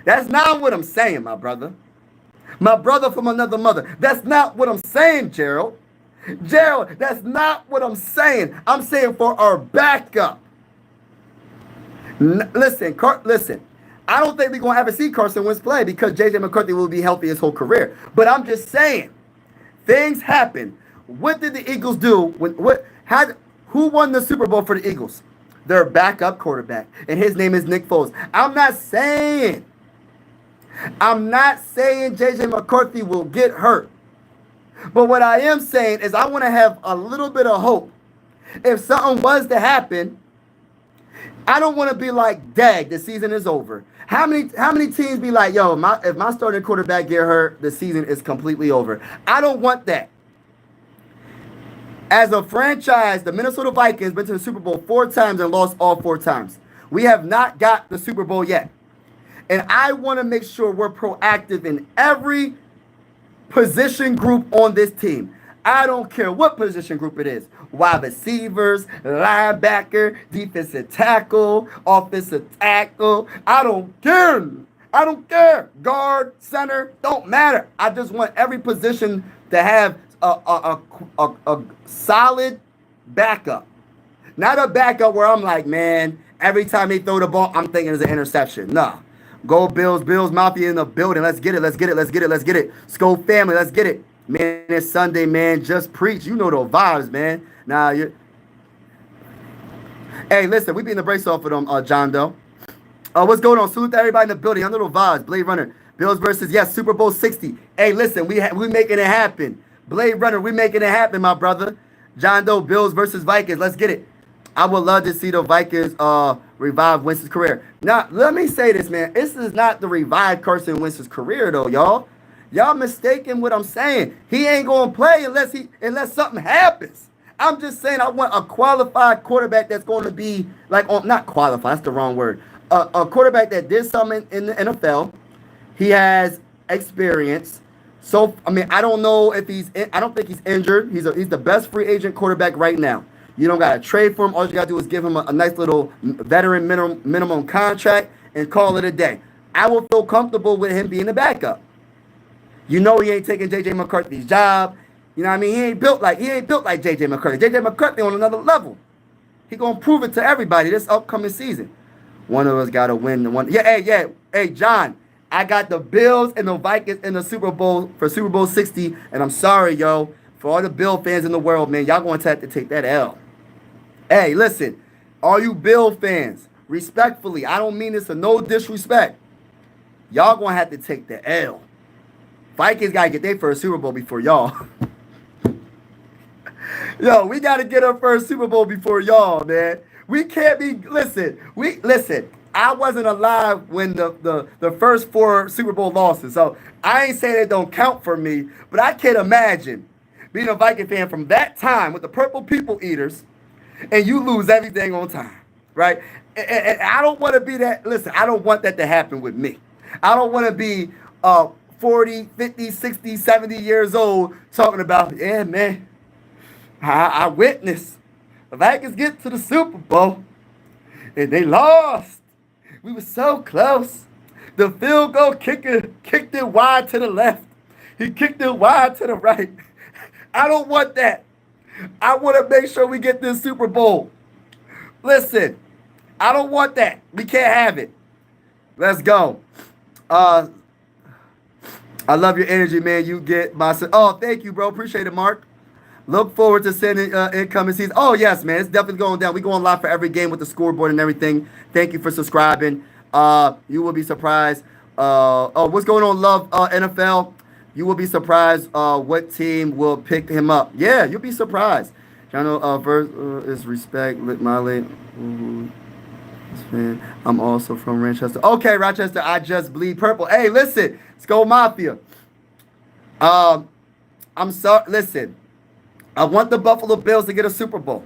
That's not what I'm saying, my brother. My brother from another mother. That's not what I'm saying, Gerald. Gerald, that's not what I'm saying. I'm saying for our backup. Listen. I don't think we're going to ever see Carson Wentz play because J.J. McCarthy will be healthy his whole career. But I'm just saying, things happen. What did the Eagles do? Who won the Super Bowl for the Eagles? Their backup quarterback, and his name is Nick Foles. I'm not saying J.J. McCarthy will get hurt. But what I am saying is I want to have a little bit of hope. If something was to happen, I don't want to be like, dang, the season is over. How many teams be like, yo, if my starting quarterback get hurt, the season is completely over. I don't want that. As a franchise, the Minnesota Vikings been to the Super Bowl 4 times and lost all 4 times. We have not got the Super Bowl yet. And I want to make sure we're proactive in every position group on this team. I don't care what position group it is. Wide receivers, linebacker, defensive tackle, offensive tackle. I don't care. I don't care. Guard, center, don't matter. I just want every position to have a solid backup. Not a backup where I'm like, man, every time they throw the ball, I'm thinking it's an interception. Nah. Go Bills, Bills Mafia in the building. Let's get it, let's get it, let's get it, let's get it. Scope family, let's get it. Man, it's Sunday, man. Just preach. You know the vibes, man. Nah, you. Hey, listen, we beating the brace off of them, John Doe. What's going on? Salute to everybody in the building. Under the vibes. Blade Runner. Bills versus, yes, Super Bowl 60. Hey, listen, we making it happen. Blade Runner, we making it happen, my brother. John Doe, Bills versus Vikings. Let's get it. I would love to see the Vikings revive Wentz's career. Now, let me say this, man. This is not the revive Carson Wentz's career, though, y'all. Y'all mistaken what I'm saying. He ain't going to play unless something happens. I'm just saying I want a qualified quarterback that's going to be, like, not qualified, that's the wrong word. A quarterback that did something in the NFL. He has experience. So, I mean, I don't know if I don't think he's injured. He's the best free agent quarterback right now. You don't got to trade for him. All you got to do is give him a nice little veteran minimum contract and call it a day. I will feel comfortable with him being the backup. You know he ain't taking J.J. McCarthy's job. You know what I mean? He ain't built like J.J. McCarthy. J.J. McCarthy on another level. He going to prove it to everybody this upcoming season. One of us got to win the one. Yeah. Hey, John, I got the Bills and the Vikings in the Super Bowl for Super Bowl 60. And I'm sorry, yo. For all the Bill fans in the world, man, y'all going to have to take that L. Hey, listen. All you Bill fans, respectfully, I don't mean this to no disrespect. Y'all going to have to take the L. Vikings got to get their first Super Bowl before y'all. Yo, we got to get our first Super Bowl before y'all, man. We can't be, listen, I wasn't alive when the first 4 Super Bowl losses, so I ain't saying it don't count for me, but I can't imagine being a Viking fan from that time with the purple people eaters, and you lose everything on time, right? And I don't want to be that, listen, I don't want that to happen with me. I don't want to be 40, 50, 60, 70 years old talking about, yeah, man, I witnessed the Vikings get to the Super Bowl, and they lost. We were so close. The field goal kicker kicked it wide to the left. He kicked it wide to the right. I don't want that. I want to make sure we get this Super Bowl. Listen, I don't want that. We can't have it. Let's go. I love your energy, man. You get my... Oh, thank you, bro. Appreciate it, Mark. Look forward to sending incoming season. Oh, yes, man. It's definitely going down. We going live for every game with the scoreboard and everything. Thank you for subscribing. You will be surprised. What's going on, Love NFL? You will be surprised what team will pick him up. Yeah, you'll be surprised. Channel first is respect. Molly. I'm also from Rochester. Okay, Rochester. I just bleed purple. Hey, listen. Let's go, Mafia. I'm sorry. Listen. I want the Buffalo Bills to get a Super Bowl,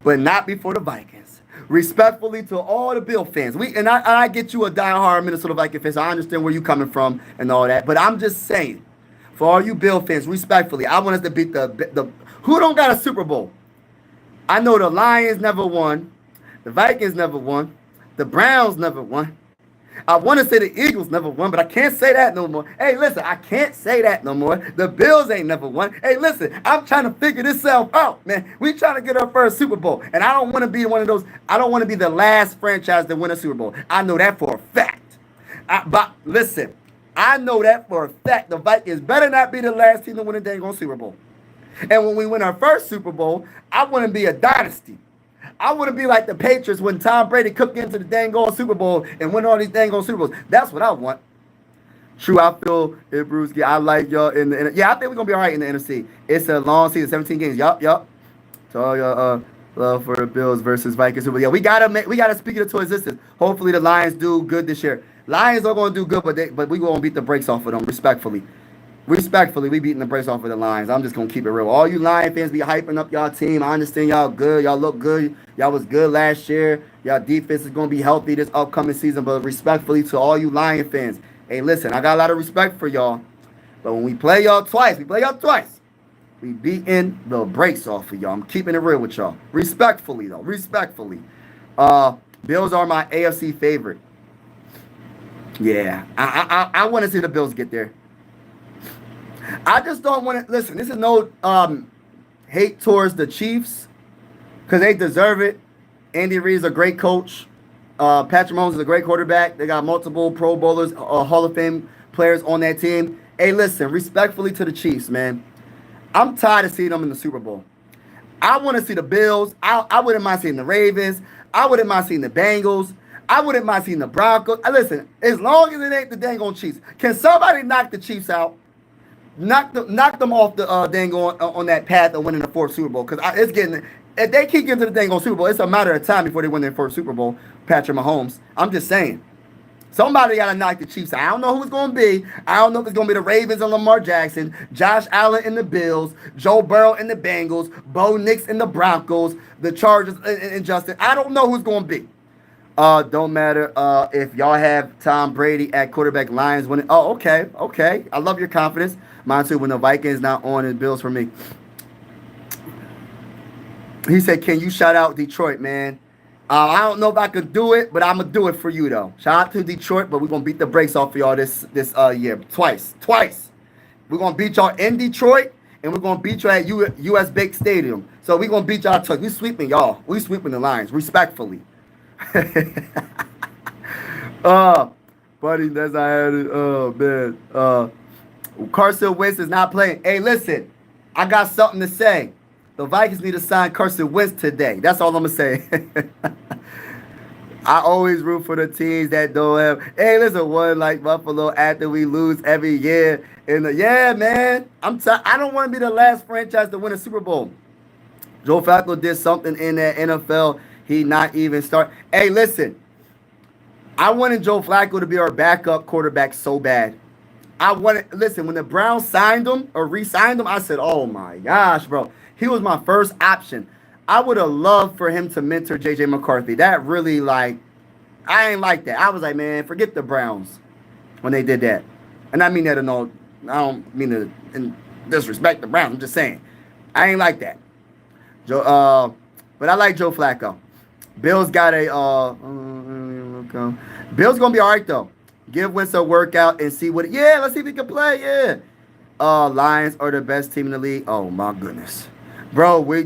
but not before the Vikings. Respectfully to all the Bill fans. I get you a diehard Minnesota Viking fan, so I understand where you're coming from and all that. But I'm just saying, for all you Bill fans, respectfully, I want us to beat the who don't got a Super Bowl? I know the Lions never won. The Vikings never won. The Browns never won. I want to say the Eagles never won, but I can't say that no more. Hey, listen, I can't say that no more. The Bills ain't never won. Hey, listen, I'm trying to figure this out, man. We trying to get our first Super Bowl, and I don't want to be one of those. I don't want to be the last franchise to win a Super Bowl. I know that for a fact. But listen, I know that for a fact. The Vikings better not be the last team to win a dang on Super Bowl. And when we win our first Super Bowl, I want to be a dynasty. I want to be like the Patriots when Tom Brady cooked into the dang on Super Bowl and win all these dang on Super Bowls. That's what I want. True, I feel it, Brewski. I like y'all yeah, I think we're gonna be all right in the NFC. It's a long season, 17 games. Yup. So all y'all love for the Bills versus Vikings. Super Bowl. Yeah, we gotta speak it into existence. Hopefully the Lions do good this year. Lions are gonna do good, but we gonna beat the brakes off of them respectfully. Respectfully, we beating the brakes off of the Lions. I'm just gonna keep it real. All you Lion fans be hyping up y'all team. I understand y'all good. Y'all look good. Y'all was good last year. Y'all defense is gonna be healthy this upcoming season. But respectfully to all you Lion fans, hey, listen, I got a lot of respect for y'all. But when we play y'all twice, we beating the brakes off of y'all. I'm keeping it real with y'all. Respectfully, though. Respectfully. Bills are my AFC favorite. Yeah. I want to see the Bills get there. I just don't want to listen. This is no hate towards the Chiefs because they deserve it. Andy Reid's a great coach. Patrick Mahomes is a great quarterback. They got multiple Pro Bowlers, Hall of Fame players on that team. Hey, listen, respectfully to the Chiefs, man. I'm tired of seeing them in the Super Bowl. I want to see the Bills. I wouldn't mind seeing the Ravens. I wouldn't mind seeing the Bengals. I wouldn't mind seeing the Broncos. Listen, as long as it ain't the dang on Chiefs. Can somebody knock the Chiefs out? Knock them off the dang on that path of winning the fourth Super Bowl. Because it's getting, if they keep getting to the dang on Super Bowl, it's a matter of time before they win their first Super Bowl. Patrick Mahomes. I'm just saying. Somebody got to knock the Chiefs out. I don't know who it's going to be. I don't know if it's going to be the Ravens and Lamar Jackson, Josh Allen and the Bills, Joe Burrow and the Bengals, Bo Nix and the Broncos, the Chargers and Justin. I don't know who's going to be. Don't matter if y'all have Tom Brady at quarterback. Lions winning. Oh, okay. I love your confidence. Mine too. When the Vikings not on, it Bills for me. He said, "Can you shout out Detroit, man?" I don't know if I could do it, but I'm gonna do it for you though. Shout out to Detroit, but we're gonna beat the brakes off of y'all this year twice. We're gonna beat y'all in Detroit, and we're gonna beat y'all at US Bank Stadium. So we're gonna beat y'all twice. We sweeping y'all. We sweeping the Lions respectfully. Buddy, that's I had it. Oh man. Carson Wentz is not playing. Hey, listen, I got something to say. The Vikings need to sign Carson Wentz today. That's all I'm gonna say. I always root for the teams that don't have. Hey, listen, one like Buffalo after we lose every year. Yeah, man. I don't want to be the last franchise to win a Super Bowl. Joe Flacco did something in that NFL. He not even start. Hey, listen. I wanted Joe Flacco to be our backup quarterback so bad. Listen, when the Browns signed him or re-signed him, I said, oh my gosh, bro. He was my first option. I would have loved for him to mentor J.J. McCarthy. That really, I ain't like that. I was like, man, forget the Browns when they did that. And I mean that I don't mean to disrespect the Browns. I'm just saying. I ain't like that. But I like Joe Flacco. Bills got Bills going to be all right, though. Give Wentz a workout and see what. Yeah, let's see if he can play. Yeah. Lions are the best team in the league. Oh my goodness, bro. Where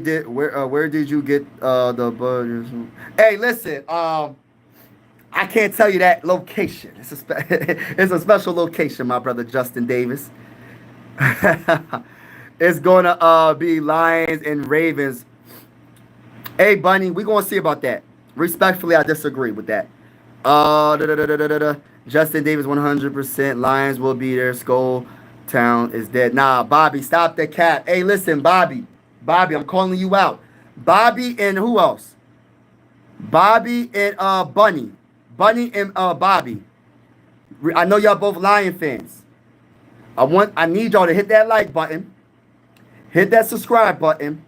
did you get the Butters? Hey, listen. I can't tell you that location. It's a special location, my brother Justin Davis. It's gonna be Lions and Ravens. Hey, Bunny, we're gonna see about that. Respectfully, I disagree with that. Justin Davis, 100%. Lions will be there. Skull Town is dead. Nah, Bobby, stop that cat. Hey, listen, Bobby, I'm calling you out. Bobby and who else? Bobby and Bunny and Bobby. I know y'all both Lion fans. I need y'all to hit that like button, hit that subscribe button,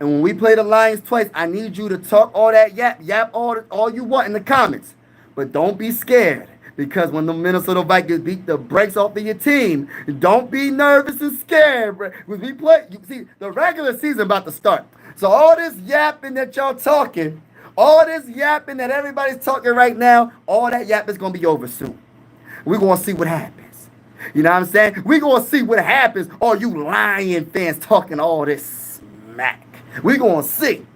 and when we play the Lions twice, I need you to talk all that yap all you want in the comments. But don't be scared, because when the Minnesota Vikings beat the brakes off of your team, don't be nervous and scared. When we play, you see, the regular season about to start. So all this yapping that y'all talking, all this yapping that everybody's talking right now, all that yap is going to be over soon. We're going to see what happens. You know what I'm saying? We're going to see what happens. All you Lion fans talking all this smack. We're going to see.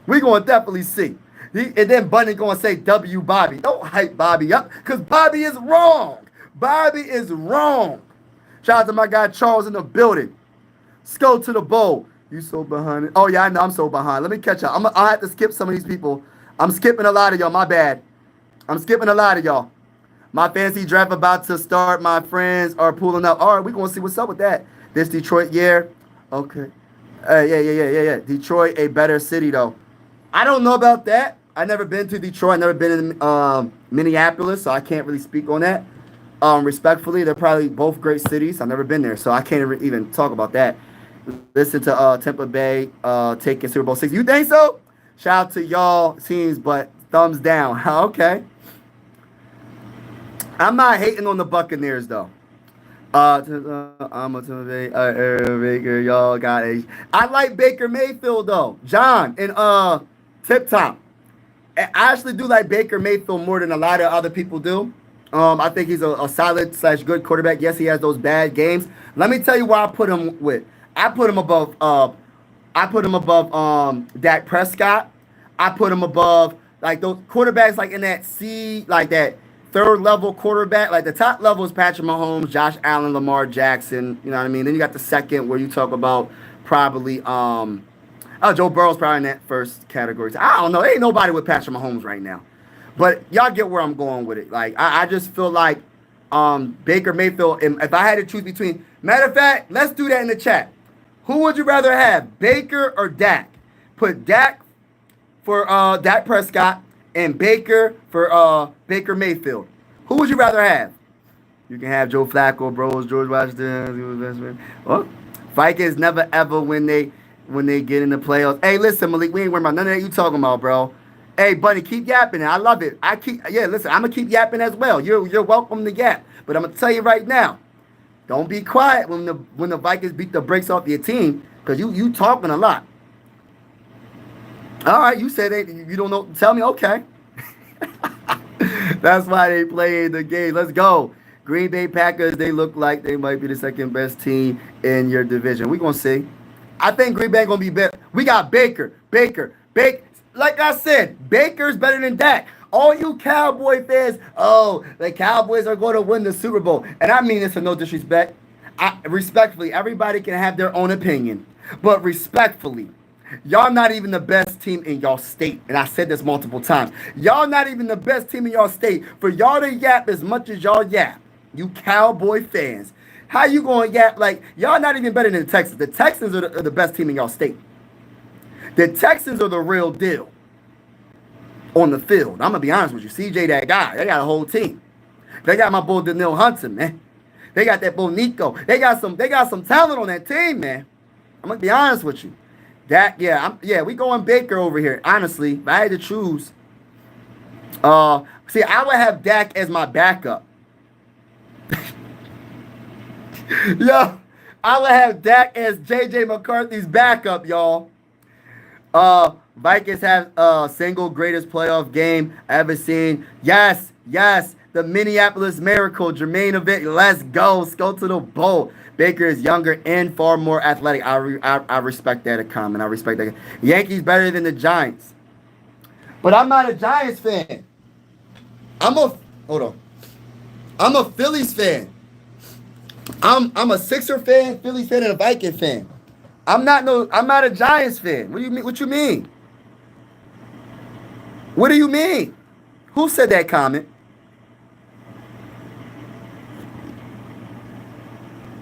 We're going to definitely see. And then Bunny going to say W Bobby. Don't hype Bobby up because Bobby is wrong. Bobby is wrong. Shout out to my guy Charles in the building. Let's go to the bowl. You so behind it. Oh, yeah, I know I'm so behind. Let me catch up. I'll have to skip some of these people. I'm skipping a lot of y'all. My bad. I'm skipping a lot of y'all. My fantasy draft about to start. My friends are pulling up. All right, we're going to see what's up with that. This Detroit year. Okay. Yeah. Detroit, a better city, though. I don't know about that. I've never been to Detroit. I've never been in Minneapolis, so I can't really speak on that. Respectfully, they're probably both great cities. I've never been there, so I can't even talk about that. Listen to Tampa Bay taking Super Bowl 6. You think so? Shout out to y'all teams, but thumbs down. Okay. I'm not hating on the Buccaneers, though. I'm a Tampa Bay Baker. Y'all got a. I like Baker Mayfield, though. John and Tip Top. I actually do like Baker Mayfield more than a lot of other people do. I think he's a solid / good quarterback. Yes, he has those bad games. Let me tell you why I put him with. I put him above Dak Prescott. I put him above like those quarterbacks like in that C, like that third level quarterback. Like the top level is Patrick Mahomes, Josh Allen, Lamar Jackson. You know what I mean? Then you got the second where you talk about probably Joe Burrow's probably in that first category. I don't know. Ain't nobody with Patrick Mahomes right now. But y'all get where I'm going with it. Like I just feel like Baker Mayfield. If I had to choose between, matter of fact, let's do that in the chat. Who would you rather have, Baker or Dak? Put Dak for Dak Prescott and Baker for Baker Mayfield. Who would you rather have? You can have Joe Flacco, Bros, George Washington. Well, Vikings never ever when they get in the playoffs. Hey, listen, Malik, we ain't worried about none of that you talking about, bro. Hey, Bunny, keep yapping. I love it. Listen, I'm gonna keep yapping as well. You're welcome to yap, but I'm gonna tell you right now. Don't be quiet when the Vikings beat the brakes off your team, because you talking a lot. All right, you said you don't know. Tell me, okay. That's why they play the game. Let's go. Green Bay Packers, they look like they might be the second best team in your division. We're going to see. I think Green Bay going to be better. We got Baker. Like I said, Baker's better than Dak. All you Cowboy fans, the Cowboys are going to win the Super Bowl. And I mean this with no disrespect. Respectfully, everybody can have their own opinion. But respectfully, y'all not even the best team in y'all state. And I said this multiple times. Y'all not even the best team in y'all state. For y'all to yap as much as y'all yap, you Cowboy fans, how you going to yap like y'all not even better than the Texans? The Texans are the best team in y'all state. The Texans are the real deal on the field. I'm going to be honest with you. CJ, that guy, they got a whole team. They got my boy Daniil Hunter, man. They got that boy Nico. They got some talent on that team, man. I'm going to be honest with you. We going Baker over here. Honestly, if I had to choose, I would have Dak as my backup. Yo, I would have Dak as J.J. McCarthy's backup, y'all. Vikings have single greatest playoff game I ever seen. Yes, the Minneapolis Miracle, Jermaine event. Let's go. Let's go to the bowl. Baker is younger and far more athletic. I respect that comment. I respect that. Yankees better than the Giants. But I'm not a Giants fan. I'm a Phillies fan. I'm a Sixer fan, Phillies fan, and a Viking fan. I'm not a Giants fan. What do you mean? What you mean? What do you mean? Who said that comment?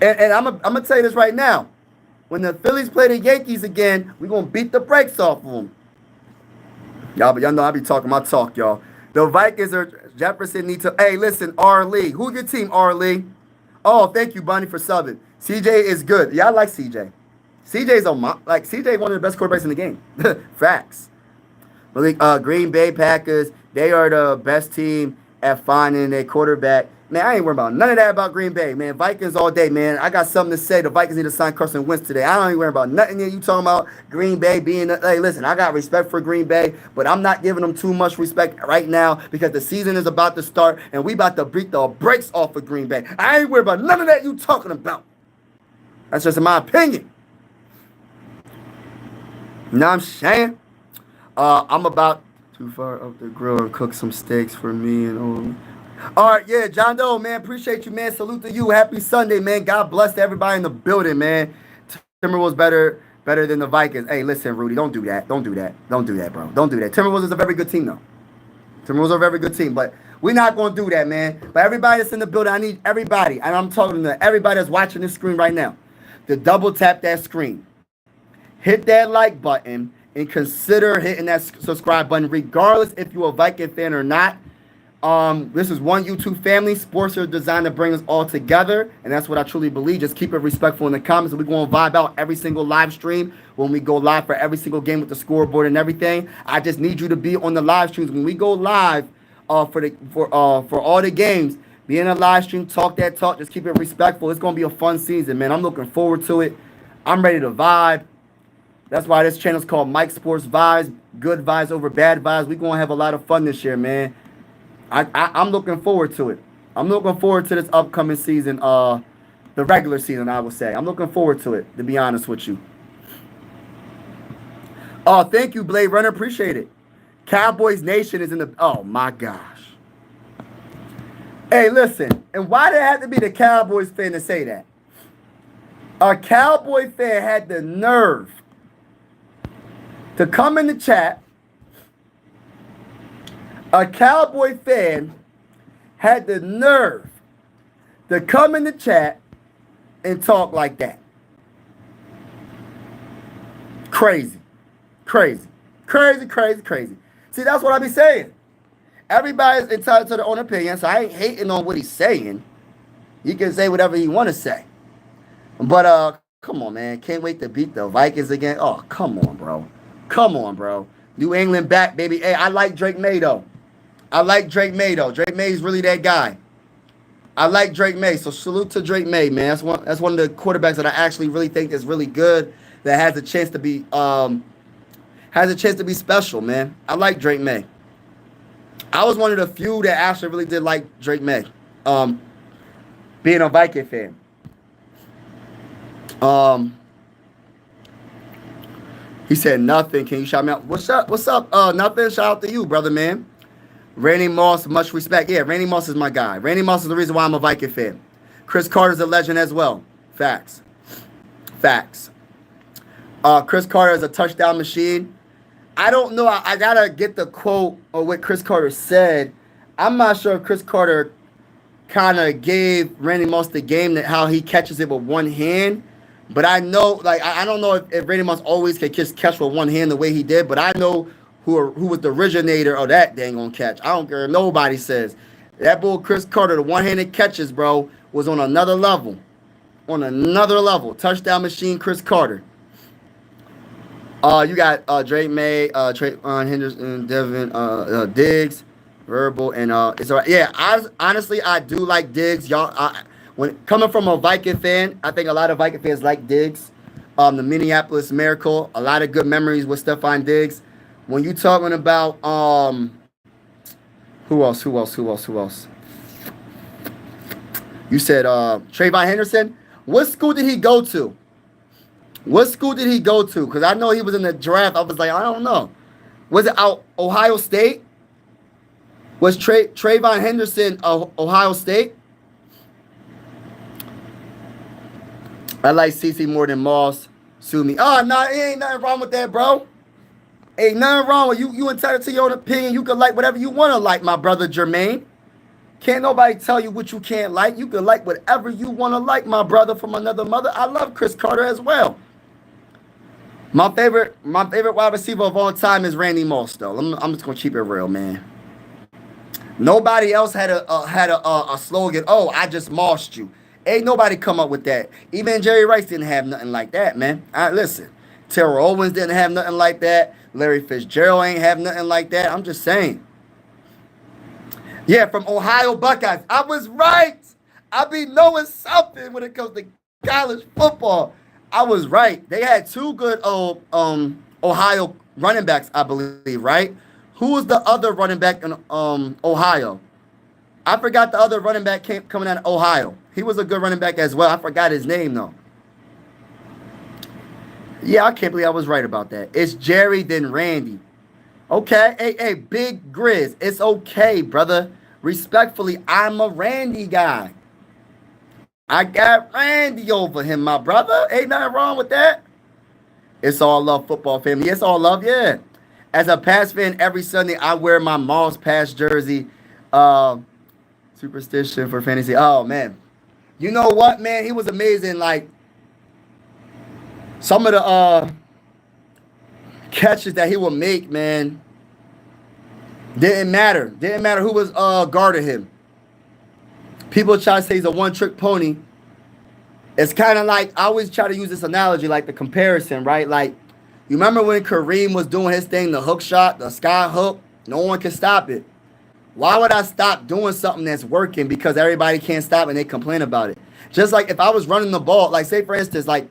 And I'm gonna tell you this right now. When the Phillies play the Yankees again, we're gonna beat the brakes off of them. Y'all know I be talking my talk, y'all. The Vikings are Jefferson need to. Hey, listen, R. Lee. Who's your team, R. Lee? Oh, thank you, Bunny, for subbing. CJ is good. Yeah, I like CJ. CJ's one of the best quarterbacks in the game. Facts. Green Bay Packers, they are the best team at finding a quarterback. Man, I ain't worried about none of that about Green Bay, man. Vikings all day, man. I got something to say. The Vikings need to sign Carson Wentz today. I don't even worry about nothing that you talking about Green Bay being. Hey, listen, I got respect for Green Bay, but I'm not giving them too much respect right now because the season is about to start and we about to beat the brakes off of Green Bay. I ain't worried about none of that you talking about. That's just in my opinion. You know what I'm saying? I'm about too far up the grill and cook some steaks for me and all right, yeah, John Doe, man, appreciate you, man. Salute to you. Happy Sunday, man. God bless to everybody in the building, man. Timberwolves better than the Vikings. Hey, listen, Rudy, don't do that. Don't do that. Don't do that, bro. Don't do that. Timberwolves is a very good team, though. Timberwolves are a very good team, but we're not going to do that, man. But everybody that's in the building, I need everybody, and I'm talking to everybody that's watching this screen right now, to double tap that screen. Hit that like button and consider hitting that subscribe button, regardless if you're a Viking fan or not. This is one YouTube family. Sports are designed to bring us all together, and that's what I truly believe. Just keep it respectful in the comments. We're going to vibe out every single live stream when we go live for every single game with the scoreboard and everything. I just need you to be on the live streams when we go live for all the games. Be in a live stream, talk that talk. Just keep it respectful. It's going to be a fun season, man. I'm looking forward to it. I'm ready to vibe. That's why this channel is called Mike Sports Vibes. Good vibes over bad vibes. We're going to have a lot of fun this year, man. I'm looking forward to it. I'm looking forward to this upcoming season, the regular season, I would say. I'm looking forward to it, to be honest with you. Oh, thank you, Blade Runner. Appreciate it. Cowboys Nation is in the... Oh, my gosh. Hey, listen. And why did it have to be the Cowboys fan to say that? A Cowboy fan had the nerve to come in the chat. A Cowboy fan had the nerve to come in the chat and talk like that. Crazy. Crazy. Crazy, crazy, crazy. See, that's what I be saying. Everybody's entitled to their own opinion, so I ain't hating on what he's saying. He can say whatever he want to say. But, come on, man. Can't wait to beat the Vikings again. Oh, come on, bro. Come on, bro. New England back, baby. Hey, I like Drake May, though. Drake May is really that guy. I like Drake May, so salute to Drake May, man. That's one of the quarterbacks that I actually really think is really good, that has a chance to be special, man. I like Drake May. I was one of the few that actually really did like Drake May, being a Viking fan. He said nothing. Can you shout me out? What's up? Nothing. Shout out to you, brother, man. Randy Moss, much respect. Yeah, Randy Moss is my guy. Randy Moss is the reason why I'm a Viking fan. Chris Carter's a legend as well. Facts. Chris Carter is a touchdown machine. I don't know. I got to get the quote of what Chris Carter said. I'm not sure if Chris Carter kind of gave Randy Moss the game, that how he catches it with one hand. But I know, I don't know if Randy Moss always can just catch with one hand the way he did, but I know who was the originator of that dang on catch. I don't care if nobody says. That bull Chris Carter, the one-handed catches, bro, was on another level. Touchdown machine, Chris Carter. You got Drake May, Trayvon Henderson, Devin, Diggs, Verbal, and it's all right. Yeah, honestly, I do like Diggs. Y'all, when coming from a Viking fan, I think a lot of Viking fans like Diggs. The Minneapolis Miracle, a lot of good memories with Stephon Diggs. When you talking about who else? You said Trayvon Henderson. What school did he go to? Because I know he was in the draft. I was like, I don't know. Was it out Ohio State? Was Trayvon Henderson Ohio State? I like CC more than Moss. Sue me. Oh, no, ain't nothing wrong with that, bro. Ain't nothing wrong with you. You entitled to your own opinion. You can like whatever you want to like, my brother Jermaine. Can't nobody tell you what you can't like. You can like whatever you want to like, my brother from another mother. I love Chris Carter as well. My favorite wide receiver of all time is Randy Moss, though. I'm just gonna keep it real, man. Nobody else had a slogan. Oh, I just mossed you. Ain't nobody come up with that. Even Jerry Rice didn't have nothing like that, man. Listen, Terrell Owens didn't have nothing like that. Larry Fitzgerald ain't have nothing like that. I'm just saying. Yeah, from Ohio Buckeyes. I was right. I be knowing something when it comes to college football. I was right. They had two good Ohio running backs, I believe, right? Who was the other running back in Ohio? I forgot the other running back coming out of Ohio. He was a good running back as well. I forgot his name, though. Yeah, I can't believe I was right about that. It's Jerry, then Randy. Okay, hey, Big Grizz, it's okay, brother. Respectfully, I'm a Randy guy. I got Randy over him, my brother. Ain't nothing wrong with that. It's all love, football family. It's all love, yeah. As a Pats fan, every Sunday I wear my Moss Pass jersey. Um, Superstition for fantasy. Oh man, you know what, man? He was amazing. Like some of the catches that he would make, man, didn't matter. Didn't matter who was guarding him. People try to say he's a one-trick pony. It's kind of like I always try to use this analogy, like the comparison, right? Like you remember when Kareem was doing his thing, the hook shot, the sky hook. No one can stop it. Why would I stop doing something that's working because everybody can't stop and they complain about it? Just like if I was running the ball, like say for instance, like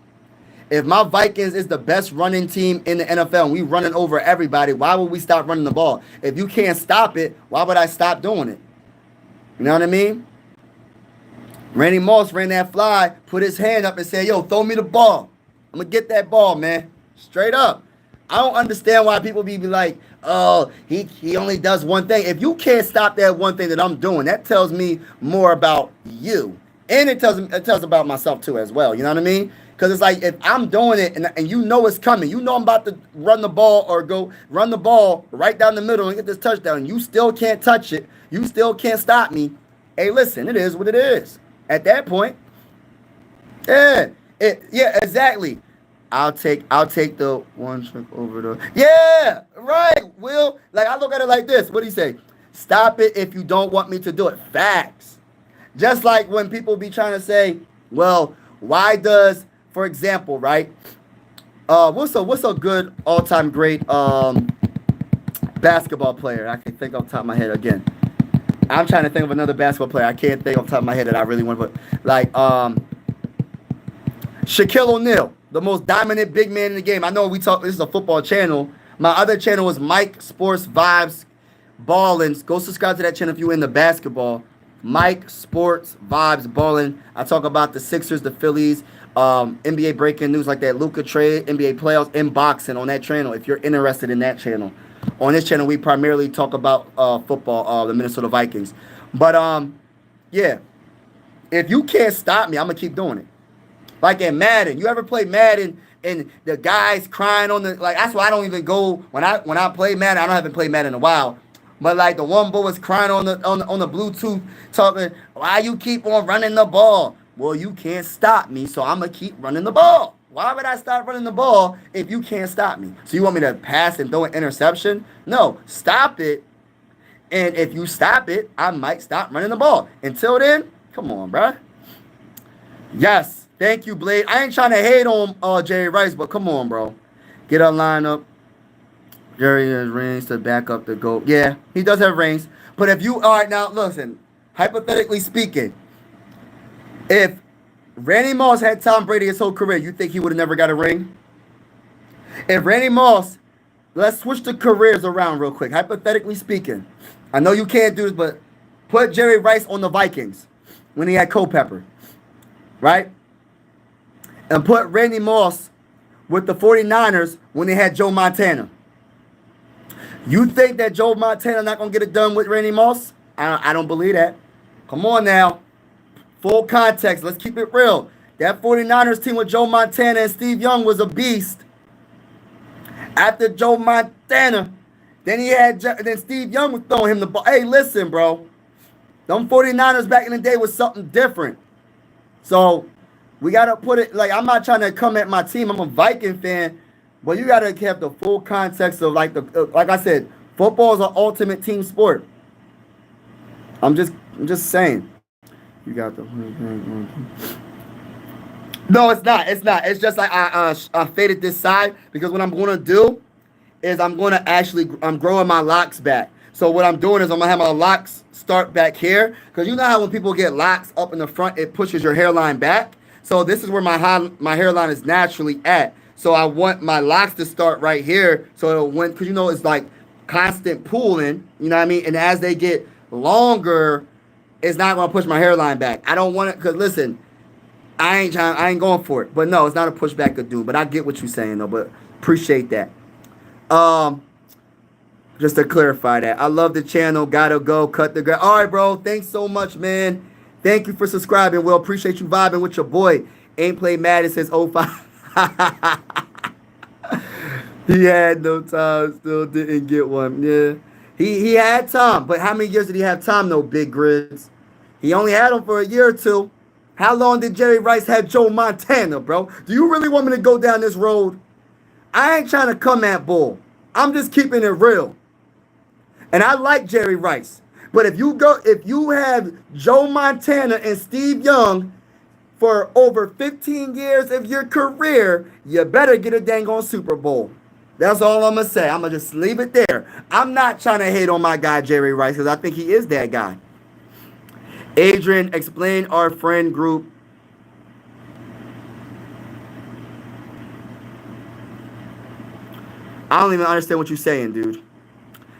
if my Vikings is the best running team in the NFL and we running over everybody, why would we stop running the ball? If you can't stop it, why would I stop doing it? You know what I mean? Randy Moss ran that fly, put his hand up and said, yo, throw me the ball. I'm going to get that ball, man. Straight up. I don't understand why people be like, oh, he only does one thing. If you can't stop that one thing that I'm doing, that tells me more about you. And it tells about myself too as well. You know what I mean? Because it's like if I'm doing it and you know it's coming, you know I'm about to run the ball or go run the ball right down the middle and get this touchdown. You still can't touch it. You still can't stop me. Hey, listen, it is what it is. At that point, yeah, exactly. I'll take the one trick over the right. Will, like I look at it like this. What do you say? Stop it if you don't want me to do it. Facts. Just like when people be trying to say, well, why does, for example, right? What's a good all-time great basketball player? I can think off the top of my head again. I'm trying to think of another basketball player. I can't think off the top of my head that I really want to put. Like Shaquille O'Neal, the most dominant big man in the game. I know this is a football channel. My other channel is Mike Sports Vibes Ballin'. Go subscribe to that channel if you're into basketball. Mike Sports Vibes Ballin'. I talk about the Sixers, the Phillies, NBA breaking news like that, Luka trade, NBA playoffs, and boxing on that channel if you're interested in that channel. On this channel, we primarily talk about football, the Minnesota Vikings. But, yeah, if you can't stop me, I'm going to keep doing it. Like in Madden. You ever play Madden and the guys crying on the, like, that's why I don't even go, when I play Madden, I haven't played Madden in a while. But, like, the one boy was crying on the Bluetooth talking, why you keep on running the ball? Well, you can't stop me, so I'm going to keep running the ball. Why would I stop running the ball if you can't stop me? So you want me to pass and throw an interception? No, stop it. And if you stop it, I might stop running the ball. Until then, come on, bruh. Yes, thank you, Blade. I ain't trying to hate on Jerry Rice, but come on, bro. Get a lineup. Jerry has rings to back up the GOAT. Yeah, he does have rings. But if you, all right, now, listen, hypothetically speaking, if Randy Moss had Tom Brady his whole career, you think he would have never got a ring? If Randy Moss, let's switch the careers around real quick. Hypothetically speaking, I know you can't do this, but put Jerry Rice on the Vikings when he had Culpepper, right? And put Randy Moss with the 49ers when they had Joe Montana. You think that Joe Montana not going to get it done with Randy Moss? I don't believe that. Come on now. Full context. Let's keep it real. That 49ers team with Joe Montana and Steve Young was a beast. After Joe Montana, then Steve Young was throwing him the ball. Hey, listen, bro. Them 49ers back in the day was something different. So we got to put it, like, I'm not trying to come at my team. I'm a Viking fan. But you got to have the full context of, like, like I said, football is an ultimate team sport. I'm just saying. You got the. No, it's not. It's not. It's just like I faded this side because what I'm going to do is I'm growing my locks back. So what I'm doing is I'm going to have my locks start back here because you know how when people get locks up in the front, it pushes your hairline back. So this is where my hairline is naturally at. So I want my locks to start right here. So because you know it's like constant pulling. You know what I mean? And as they get longer, it's not going to push my hairline back. I don't want it because, listen, I ain't going for it. But, no, it's not a pushback to do. But I get what you're saying, though. But appreciate that. Just to clarify that. I love the channel. Gotta go cut the grass. All right, bro. Thanks so much, man. Thank you for subscribing. Will appreciate you vibing with your boy. Ain't played Madden since '05. He had no time. Still didn't get one. Yeah. He had time. But how many years did he have time, though, Big Grids? He only had him for a year or two. How long did Jerry Rice have Joe Montana, bro? Do you really want me to go down this road? I ain't trying to come at Bull. I'm just keeping it real. And I like Jerry Rice. But if you have Joe Montana and Steve Young for over 15 years of your career, you better get a dang on Super Bowl. That's all I'm going to say. I'm going to just leave it there. I'm not trying to hate on my guy, Jerry Rice, because I think he is that guy. Adrian, explain our friend group. I don't even understand what you're saying, dude.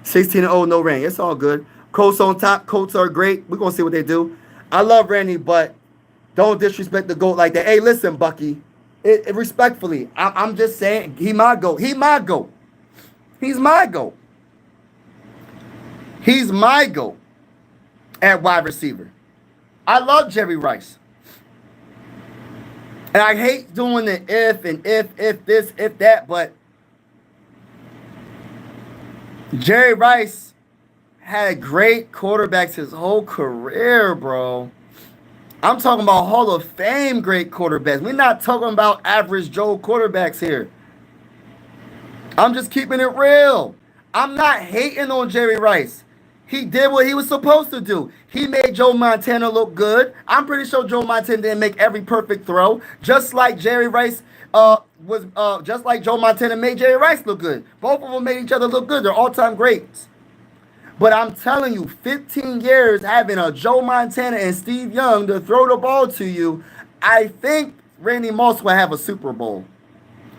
16-0, no ring. It's all good. Colts on top. Colts are great. We're going to see what they do. I love Randy, but don't disrespect the GOAT like that. Hey, listen, Bucky. Respectfully, I'm just saying, he my GOAT. He my GOAT. He's my GOAT. He's my GOAT at wide receiver. I love Jerry Rice. And I hate doing the if this, if that, but Jerry Rice had great quarterbacks his whole career, bro. I'm talking about Hall of Fame great quarterbacks. We're not talking about average Joe quarterbacks here. I'm just keeping it real. I'm not hating on Jerry Rice. He did what he was supposed to do. He made Joe Montana look good. I'm pretty sure Joe Montana didn't make every perfect throw, just like Jerry Rice just like Joe Montana made Jerry Rice look good. Both of them made each other look good. They're all-time greats. But I'm telling you, 15 years having a Joe Montana and Steve Young to throw the ball to you, I think Randy Moss will have a Super Bowl.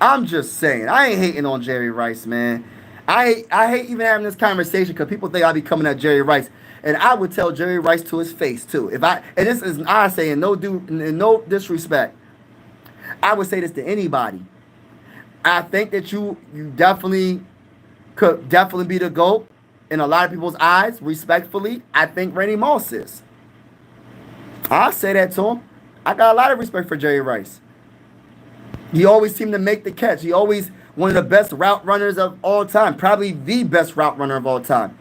I'm just saying. I ain't hating on Jerry Rice, man. I hate even having this conversation because people think I be coming at Jerry Rice. And I would tell Jerry Rice to his face, too. And this is I saying no disrespect. I would say this to anybody. I think that you definitely could be the GOAT in a lot of people's eyes, respectfully. I think Randy Moss is. I'll say that to him. I got a lot of respect for Jerry Rice. He always seemed to make the catch. He always one of the best route runners of all time. Probably the best route runner of all time.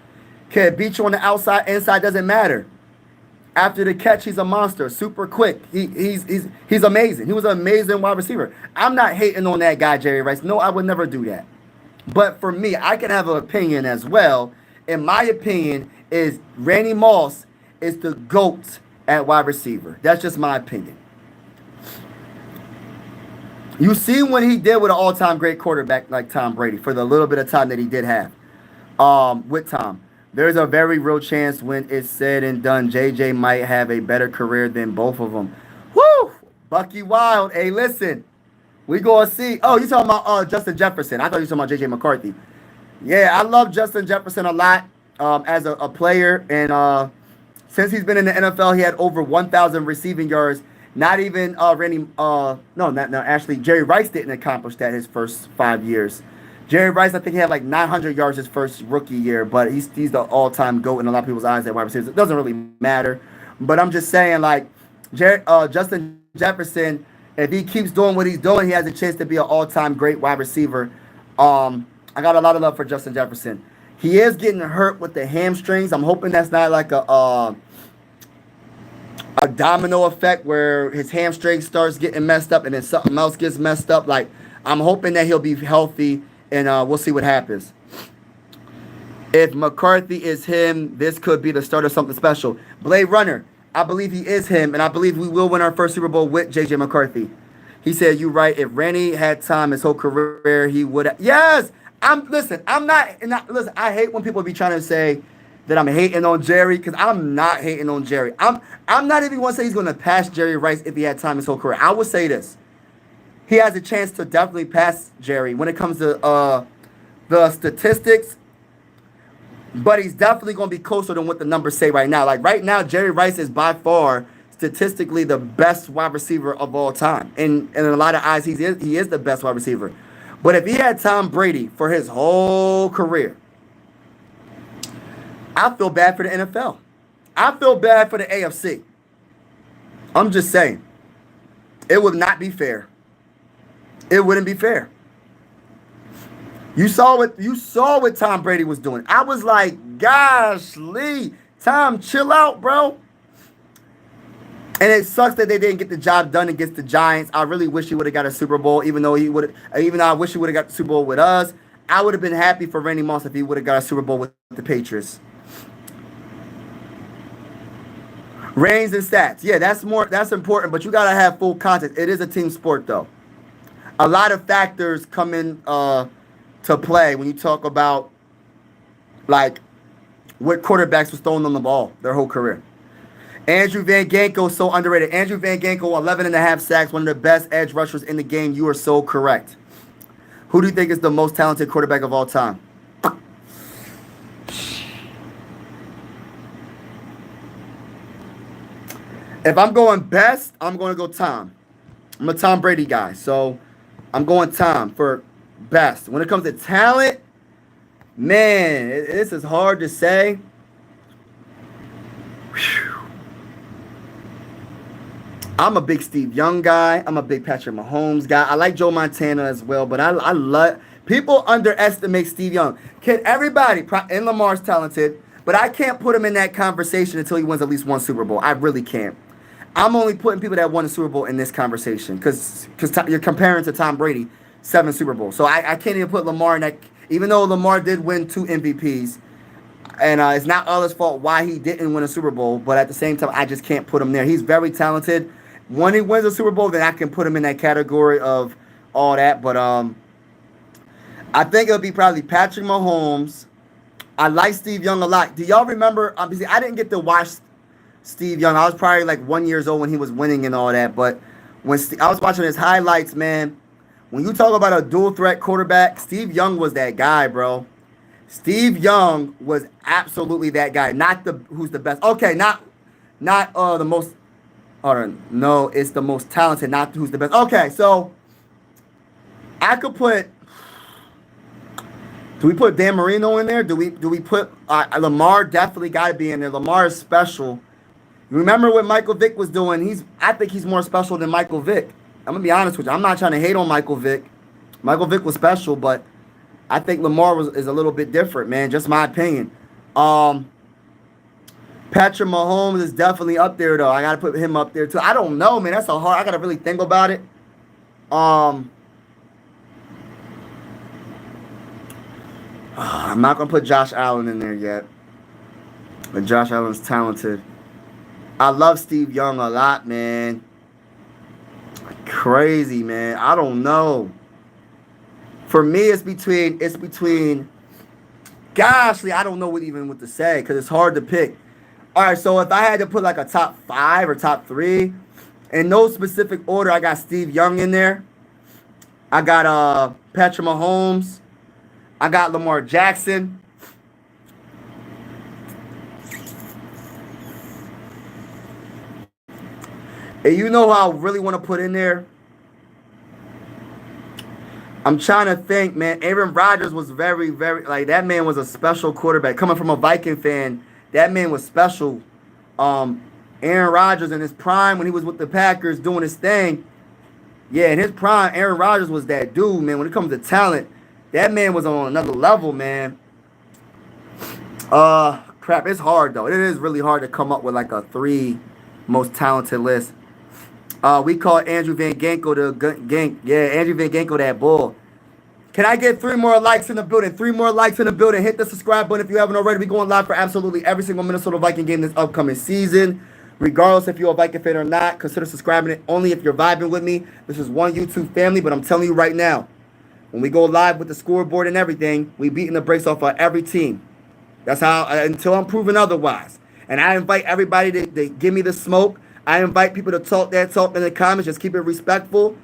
Can beat you on the outside, inside, doesn't matter. After the catch, he's a monster. Super quick. He's amazing. He was an amazing wide receiver. I'm not hating on that guy, Jerry Rice. No, I would never do that. But for me, I can have an opinion as well. And my opinion is Randy Moss is the GOAT at wide receiver. That's just my opinion. You see what he did with an all-time great quarterback like Tom Brady for the little bit of time that he did have with Tom. There's a very real chance when it's said and done, JJ might have a better career than both of them. Woo! Bucky Wild. Hey, listen. We going to see. Oh, you talking about Justin Jefferson. I thought you were talking about JJ McCarthy. Yeah, I love Justin Jefferson a lot as a player. And since he's been in the NFL, he had over 1,000 receiving yards. Not even actually, Jerry Rice didn't accomplish that his first 5 years. Jerry Rice, I think he had like 900 yards his first rookie year, but he's the all-time GOAT in a lot of people's eyes at wide receivers. It doesn't really matter. But I'm just saying, like, Justin Jefferson, if he keeps doing what he's doing, he has a chance to be an all-time great wide receiver. I got a lot of love for Justin Jefferson. He is getting hurt with the hamstrings. I'm hoping that's not like a domino effect where his hamstring starts getting messed up and then something else gets messed up. Like, I'm hoping that he'll be healthy. And we'll see what happens. If McCarthy is him, this could be the start of something special. Blade Runner, I believe he is him, and I believe we will win our first Super Bowl with J.J. McCarthy. He said, "You right. If Randy had time his whole career, he would have." Yes, listen. I hate when people be trying to say that I'm hating on Jerry because I'm not hating on Jerry. I'm not even going to say he's going to pass Jerry Rice if he had time his whole career. I would say this. He has a chance to definitely pass Jerry when it comes to the statistics, but he's definitely going to be closer than what the numbers say right now. Like right now, Jerry Rice is by far statistically the best wide receiver of all time. And in a lot of eyes, he is the best wide receiver. But if he had Tom Brady for his whole career, I feel bad for the NFL. I feel bad for the AFC. I'm just saying. It would not be fair. It wouldn't be fair. You saw what Tom Brady was doing. I was like, gosh, Lee, Tom, chill out, bro. And it sucks that they didn't get the job done against the Giants. I really wish he would have got a Super Bowl, even though I wish he would have got the Super Bowl with us. I would have been happy for Randy Moss if he would have got a Super Bowl with the Patriots. Reigns and stats. Yeah, that's important, but you gotta have full context. It is a team sport though. A lot of factors come in to play when you talk about like what quarterbacks was throwing on the ball their whole career. Andrew Van Ginkel is so underrated. Andrew Van Ginkel, 11.5 sacks, one of the best edge rushers in the game. You are so correct. Who do you think is the most talented quarterback of all time? If I'm going best, I'm going to go Tom. I'm a Tom Brady guy, so I'm going Tom for best. When it comes to talent, man, this is hard to say. Whew. I'm a big Steve Young guy. I'm a big Patrick Mahomes guy. I like Joe Montana as well, but I love people underestimate Steve Young. Can everybody, and Lamar's talented, but I can't put him in that conversation until he wins at least one Super Bowl. I really can't. I'm only putting people that won a Super Bowl in this conversation because you're comparing to Tom Brady, 7 Super Bowls. So I can't even put Lamar in that, even though Lamar did win 2 MVPs. And it's not all his fault why he didn't win a Super Bowl, but at the same time, I just can't put him there. He's very talented. When he wins a Super Bowl, then I can put him in that category of all that. But I think it'll be probably Patrick Mahomes. I like Steve Young a lot. Do y'all remember? Obviously, I didn't get to watch Steve Young. I was probably like 1 year old when he was winning and all that. But when I was watching his highlights, man, when you talk about a dual threat quarterback, Steve Young was that guy, bro. Steve Young was absolutely that guy. Not who's the best. Okay, not the most. Hold on. No, it's the most talented, not who's the best. Okay, so I could put. Do we put Dan Marino in there? Do we put Lamar? Definitely got to be in there. Lamar is special. Remember what Michael Vick was doing? I think he's more special than Michael Vick. I'm gonna be honest with you. I'm not trying to hate on Michael Vick. Michael Vick was special, but I think Lamar is a little bit different, man. Just my opinion. Patrick Mahomes is definitely up there, though. I gotta put him up there too. I don't know, man. That's so hard. I gotta really think about it. I'm not gonna put Josh Allen in there yet. But Josh Allen's talented. I love Steve Young a lot, man. Crazy, man. I don't know. For me, it's between. Gosh, I don't know what to say because it's hard to pick. All right, so if I had to put like a top 5 or top 3, in no specific order, I got Steve Young in there. I got Patrick Mahomes. I got Lamar Jackson. And you know who I really want to put in there? I'm trying to think, man. Aaron Rodgers was very, very, like, that man was a special quarterback. Coming from a Viking fan, that man was special. Aaron Rodgers in his prime when he was with the Packers doing his thing. Yeah, in his prime, Aaron Rodgers was that dude, man. When it comes to talent, that man was on another level, man. Crap, it's hard, though. It is really hard to come up with, like, a 3 most talented list. We call Andrew Van Ginkel the Gank. Yeah, Andrew Van Ginkel, that bull. Can I get 3 more likes in the building? 3 more likes in the building. Hit the subscribe button if you haven't already. We're going live for absolutely every single Minnesota Viking game this upcoming season. Regardless if you're a Viking fan or not, consider subscribing it only if you're vibing with me. This is one YouTube family, but I'm telling you right now, when we go live with the scoreboard and everything, we beating the brakes off of every team. That's how, until I'm proven otherwise. And I invite everybody to give me the smoke. I invite people to talk in the comments. Just keep it respectful.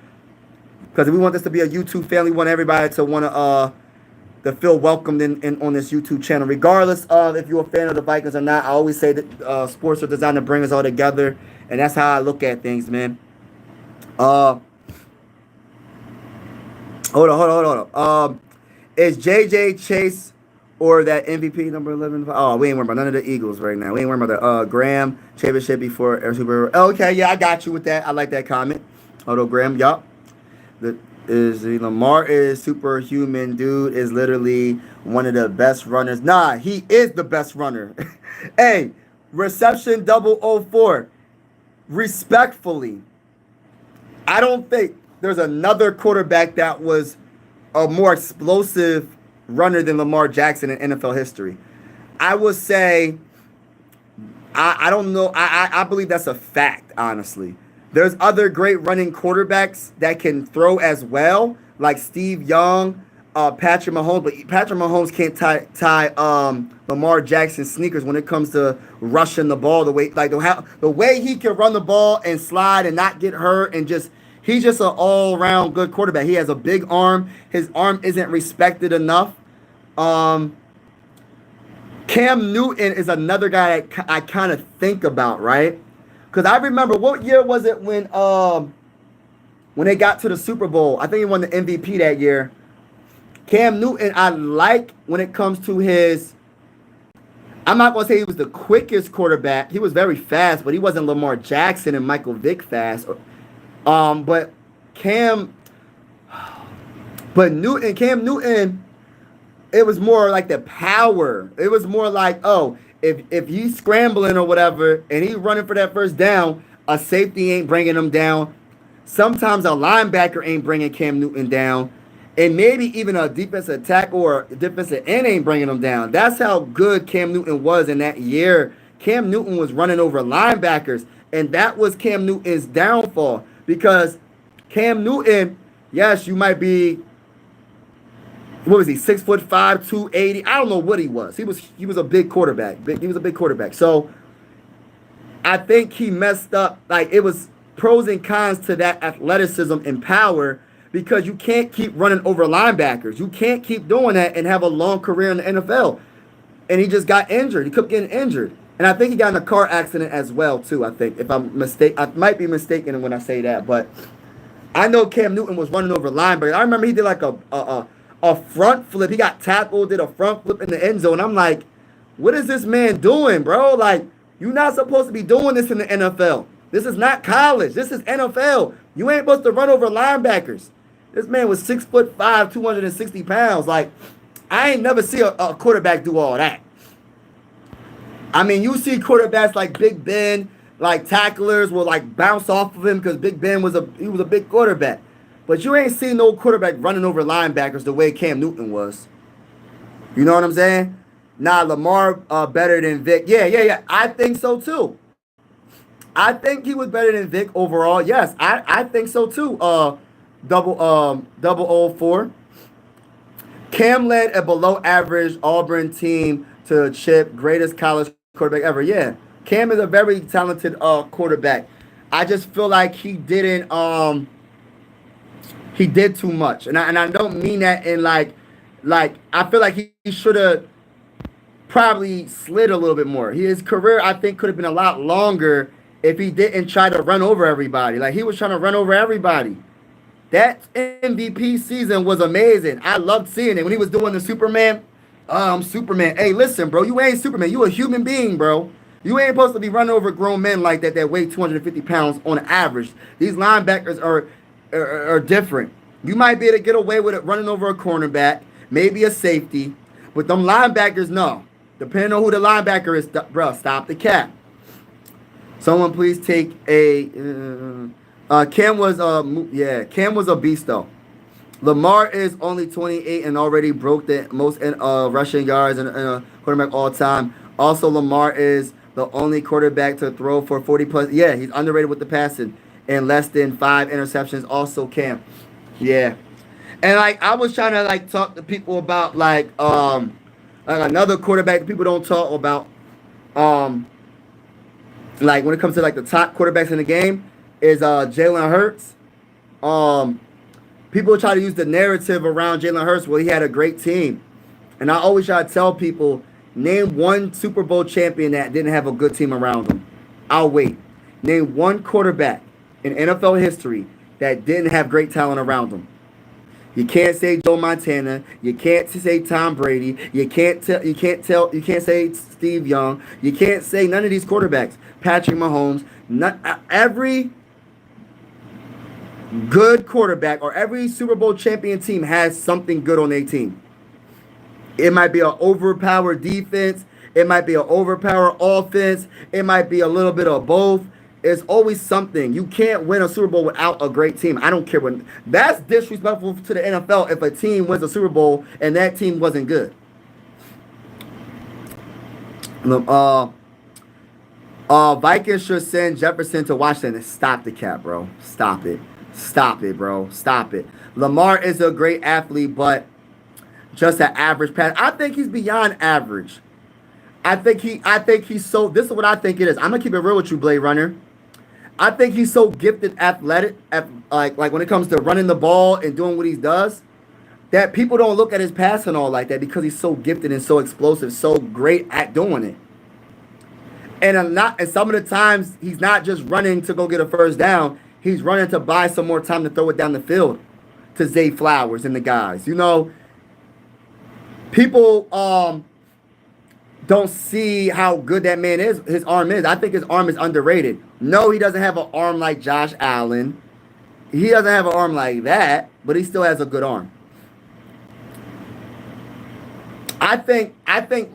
Because we want this to be a YouTube family. We want everybody to want to feel welcomed in on this YouTube channel. Regardless of if you're a fan of the Vikings or not, I always say that sports are designed to bring us all together. And that's how I look at things, man. Hold on. Is JJ Chase or that MVP number 11. Oh, we ain't worried about none of the Eagles right now. We ain't worried about the Graham championship before Super Bowl. Okay, yeah, I got you with that. I like that comment. Although Graham, yup. Lamar is superhuman. Dude is literally one of the best runners. Nah, he is the best runner. Hey, reception 004. Respectfully, I don't think there's another quarterback that was a more explosive runner than Lamar Jackson in NFL history. I would say, I don't know. I believe that's a fact, honestly. There's other great running quarterbacks that can throw as well, like Steve Young, Patrick Mahomes. But Patrick Mahomes can't tie Lamar Jackson's sneakers when it comes to rushing the ball. The way he can run the ball and slide and not get hurt and he's just an all-around good quarterback. He has a big arm. His arm isn't respected enough. Cam Newton is another guy that I kind of think about, right? Because I remember, what year was it when they got to the Super Bowl? I think he won the MVP that year. Cam Newton, I like when it comes to his. I'm not going to say he was the quickest quarterback. He was very fast, but he wasn't Lamar Jackson and Michael Vick fast. But Cam Newton, it was more like the power. It was more like, if he's scrambling or whatever and he's running for that first down, a safety ain't bringing him down. Sometimes a linebacker ain't bringing Cam Newton down. And maybe even a defensive tackle or defensive end ain't bringing him down. That's how good Cam Newton was in that year. Cam Newton was running over linebackers, and that was Cam Newton's downfall. Because Cam Newton, yes, you might be, what was he, 6'5", 280. I don't know what he was. He was a big quarterback. He was a big quarterback. So I think he messed up. Like, it was pros and cons to that athleticism and power, because you can't keep running over linebackers. You can't keep doing that and have a long career in the NFL. And he just got injured. He kept getting injured. And I think he got in a car accident as well, too, I think. If I'm mistaken, I might be mistaken when I say that. But I know Cam Newton was running over linebackers. I remember he did like a front flip. He got tackled, did a front flip in the end zone. I'm like, what is this man doing, bro? Like, you're not supposed to be doing this in the NFL. This is not college. This is NFL. You ain't supposed to run over linebackers. This man was 6'5", 260 pounds. Like, I ain't never see a quarterback do all that. I mean, you see quarterbacks like Big Ben, like tacklers will like bounce off of him because Big Ben was a big quarterback. But you ain't seen no quarterback running over linebackers the way Cam Newton was. You know what I'm saying? Nah, Lamar better than Vic. Yeah. I think so too. I think he was better than Vic overall. Yes, I think so too. 004. Cam led a below average Auburn team to chip greatest college quarterback ever. Yeah. Cam is a very talented quarterback. I just feel like he didn't he did too much. And I don't mean that in like I feel like he should have probably slid a little bit more. His career, I think, could have been a lot longer if he didn't try to run over everybody. Like, he was trying to run over everybody. That MVP season was amazing. I loved seeing it. When he was doing the Superman, I'm Superman. Hey, listen, bro, you ain't Superman. You a human being, bro. You ain't supposed to be running over grown men like that weigh 250 pounds on average. These linebackers are different. You might be able to get away with it running over a cornerback, maybe a safety, but them linebackers, no. Depending on who the linebacker is, bro, stop the cap. Someone please take a... Cam was a beast though. Lamar is only 28 and already broke the most rushing yards in a quarterback all time. Also, Lamar is the only quarterback to throw for 40 plus. Yeah, he's underrated with the passing and less than 5 interceptions. Also, Cam. Yeah, and like I was trying to like talk to people about like another quarterback people don't talk about. Like when it comes to like the top quarterbacks in the game is Jalen Hurts. People try to use the narrative around Jalen Hurts. Well, he had a great team. And I always try to tell people, name one Super Bowl champion that didn't have a good team around him. I'll wait. Name one quarterback in NFL history that didn't have great talent around him. You can't say Joe Montana. You can't say Tom Brady. You can't say Steve Young. You can't say none of these quarterbacks. Patrick Mahomes. Every good quarterback or every Super Bowl champion team has something good on their team. It might be an overpowered defense. It might be an overpowered offense. It might be a little bit of both. It's always something. You can't win a Super Bowl without a great team. I don't care when. That's disrespectful to the NFL if a team wins a Super Bowl and that team wasn't good. Vikings should send Jefferson to Washington. Stop the cap, bro. Stop it. Stop it, bro. Stop it. Lamar is a great athlete, but just an average pass. I think he's beyond average. I think he's so. This is what I think it is. I'm gonna keep it real with you, Blade Runner. I think he's so gifted, athletic, like when it comes to running the ball and doing what he does, that people don't look at his passing all like that because he's so gifted and so explosive, so great at doing it. And some of the times he's not just running to go get a first down. He's running to buy some more time to throw it down the field to Zay Flowers and the guys. You know, people don't see how good that man is. His arm is. I think his arm is underrated. No, he doesn't have an arm like Josh Allen. He doesn't have an arm like that, but he still has a good arm. I think.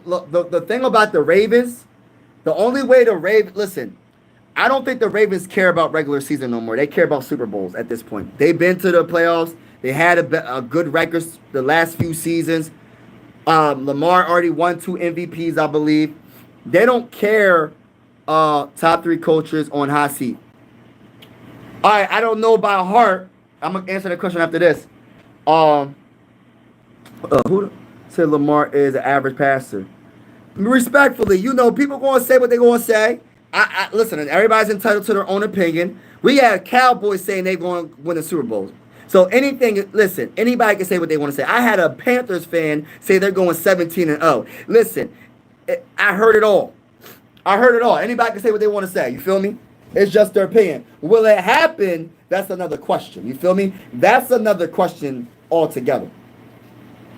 Look, the thing about the Ravens, the only way the Ravens listen. I don't think the Ravens care about regular season no more. They care about Super Bowls at this point. They've been to the playoffs. They had a good record the last few seasons. Lamar already won 2 MVPs, I believe. They don't care top 3 coaches on hot seat. All right, I don't know by heart. I'm going to answer the question after this. Who said Lamar is an average passer? Respectfully, you know, people going to say what they're going to say. Listen, everybody's entitled to their own opinion. We had Cowboys saying they're going to win the Super Bowl. So listen, anybody can say what they want to say. I had a Panthers fan say they're going 17-0. Listen, I heard it all. Anybody can say what they want to say. You feel me? It's just their opinion. Will it happen? That's another question. You feel me? That's another question altogether.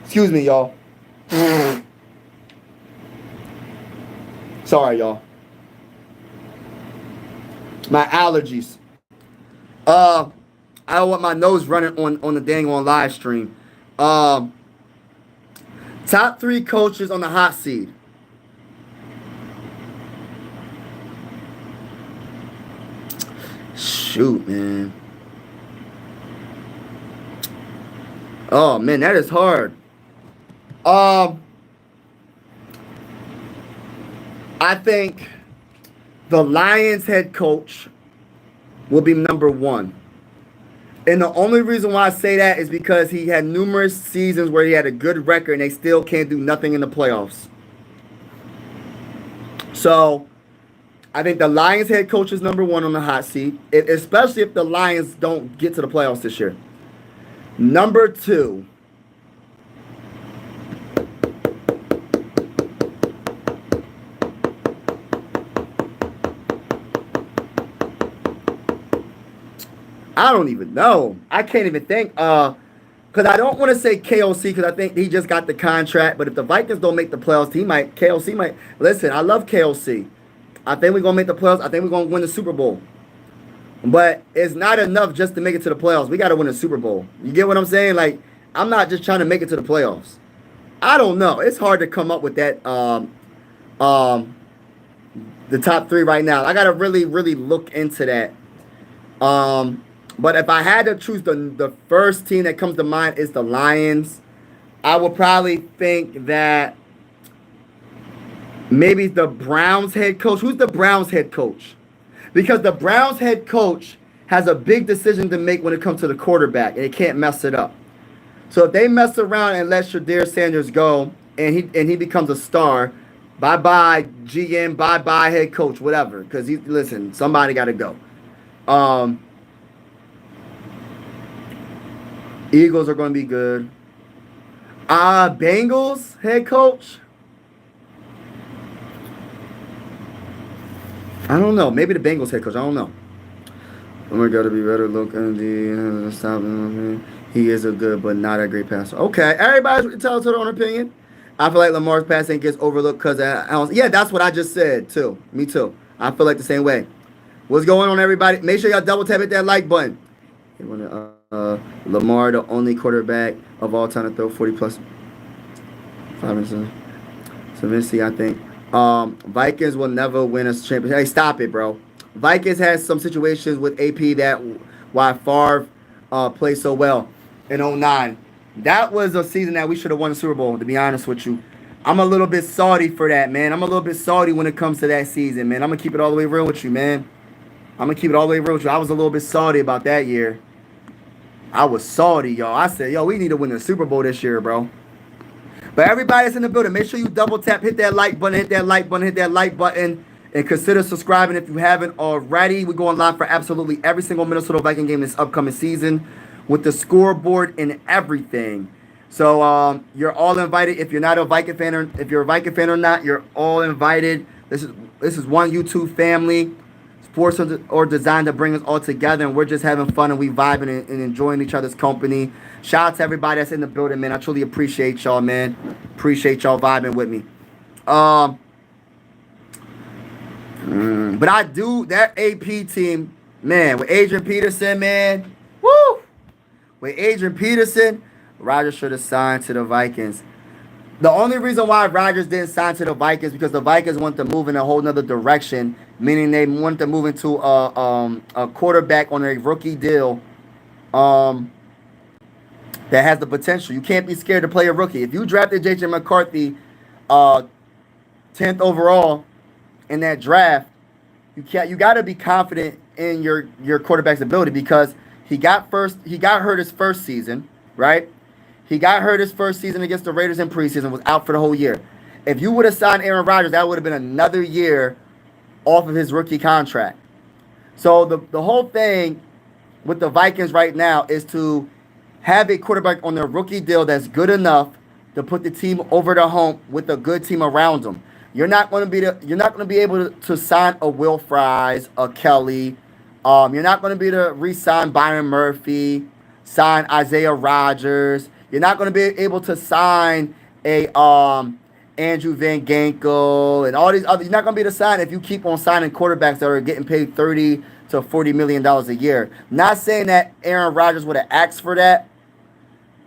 Excuse me, y'all. Sorry, y'all. My allergies. I don't want my nose running on the dang on live stream. Top 3 coaches on the hot seat. Shoot, man. Oh man, that is hard. I think the Lions head coach will be number 1. And the only reason why I say that is because he had numerous seasons where he had a good record and they still can't do nothing in the playoffs. So, I think the Lions head coach is number 1 on the hot seat, especially if the Lions don't get to the playoffs this year. Number 2. I don't even know. I can't even think. Because I don't want to say KOC because I think he just got the contract. But if the Vikings don't make the playoffs, KOC might. Listen, I love KOC. I think we're going to make the playoffs. I think we're going to win the Super Bowl. But it's not enough just to make it to the playoffs. We got to win the Super Bowl. You get what I'm saying? Like, I'm not just trying to make it to the playoffs. I don't know. It's hard to come up with that. The top 3 right now. I got to really, really look into that. But if I had to choose the first team that comes to mind is the Lions, I would probably think that maybe the Browns head coach. Who's the Browns head coach? Because the Browns head coach has a big decision to make when it comes to the quarterback, and he can't mess it up. So if they mess around and let Shedeur Sanders go, and he becomes a star, bye-bye GM, bye-bye head coach, whatever. Because somebody got to go. Eagles are going to be good. Bengals head coach. I don't know. Maybe the Bengals head coach. I don't know. Oh my God, to be better look at the stop. He is a good but not a great passer. Okay, everybody's entitled to their own opinion. I feel like Lamar's passing gets overlooked because yeah, that's what I just said too. Me too. I feel like the same way. What's going on, everybody? Make sure y'all double tap hit that like button. Lamar, the only quarterback of all time to throw 40 plus 5 So Vinci, I think. Vikings will never win a championship. Hey, stop it, bro. Vikings has some situations with AP that why Favre played so well in 09. That was a season that we should have won the Super Bowl, to be honest with you. I'm a little bit salty for that, man. I'm a little bit salty when it comes to that season, man. I'm going to keep it all the way real with you, man. I'm going to keep it all the way real with you. I was a little bit salty about that year. I was salty, y'all. I said, yo, we need to win the Super Bowl this year, bro. But everybody that's in the building, make sure you double tap, hit that like button, hit that like button, hit that like button, and consider subscribing if you haven't already. We're going live for absolutely every single Minnesota Viking game this upcoming season with the scoreboard and everything. So you're all invited. If you're not a Viking fan, or if you're a Viking fan or not, you're all invited. This is one YouTube family. Sports are designed to bring us all together, and we're just having fun and we vibing and enjoying each other's company. Shout out to everybody that's in the building, man. I truly appreciate y'all, man. Appreciate y'all vibing with me. But I do that AP team, man, with Adrian Peterson, man. Woo! With Adrian Peterson, Rodgers should have signed to the Vikings. The only reason why Rodgers didn't sign to the Vikings because the Vikings want to move in a whole nother direction, meaning they want to move into a quarterback on a rookie deal that has the potential. You can't be scared to play a rookie. If you drafted J.J. McCarthy 10th overall in that draft, you got to be confident in your quarterback's ability because he got hurt his first season, right? He got hurt his first season against the Raiders in preseason, was out for the whole year. If you would have signed Aaron Rodgers, that would have been another year off of his rookie contract. So the whole thing with the Vikings right now is to have a quarterback on their rookie deal that's good enough to put the team over the hump with a good team around them. You're not going to be able to sign a Will Fries, a Kelly. You're not going to be able to re-sign Byron Murphy, sign Isaiah Rodgers. You're not going to be able to sign a Andrew Van Ginkel and all these other. You're not going to be able to sign if you keep on signing quarterbacks that are getting paid $30 to $40 million a year. Not saying that Aaron Rodgers would have asked for that,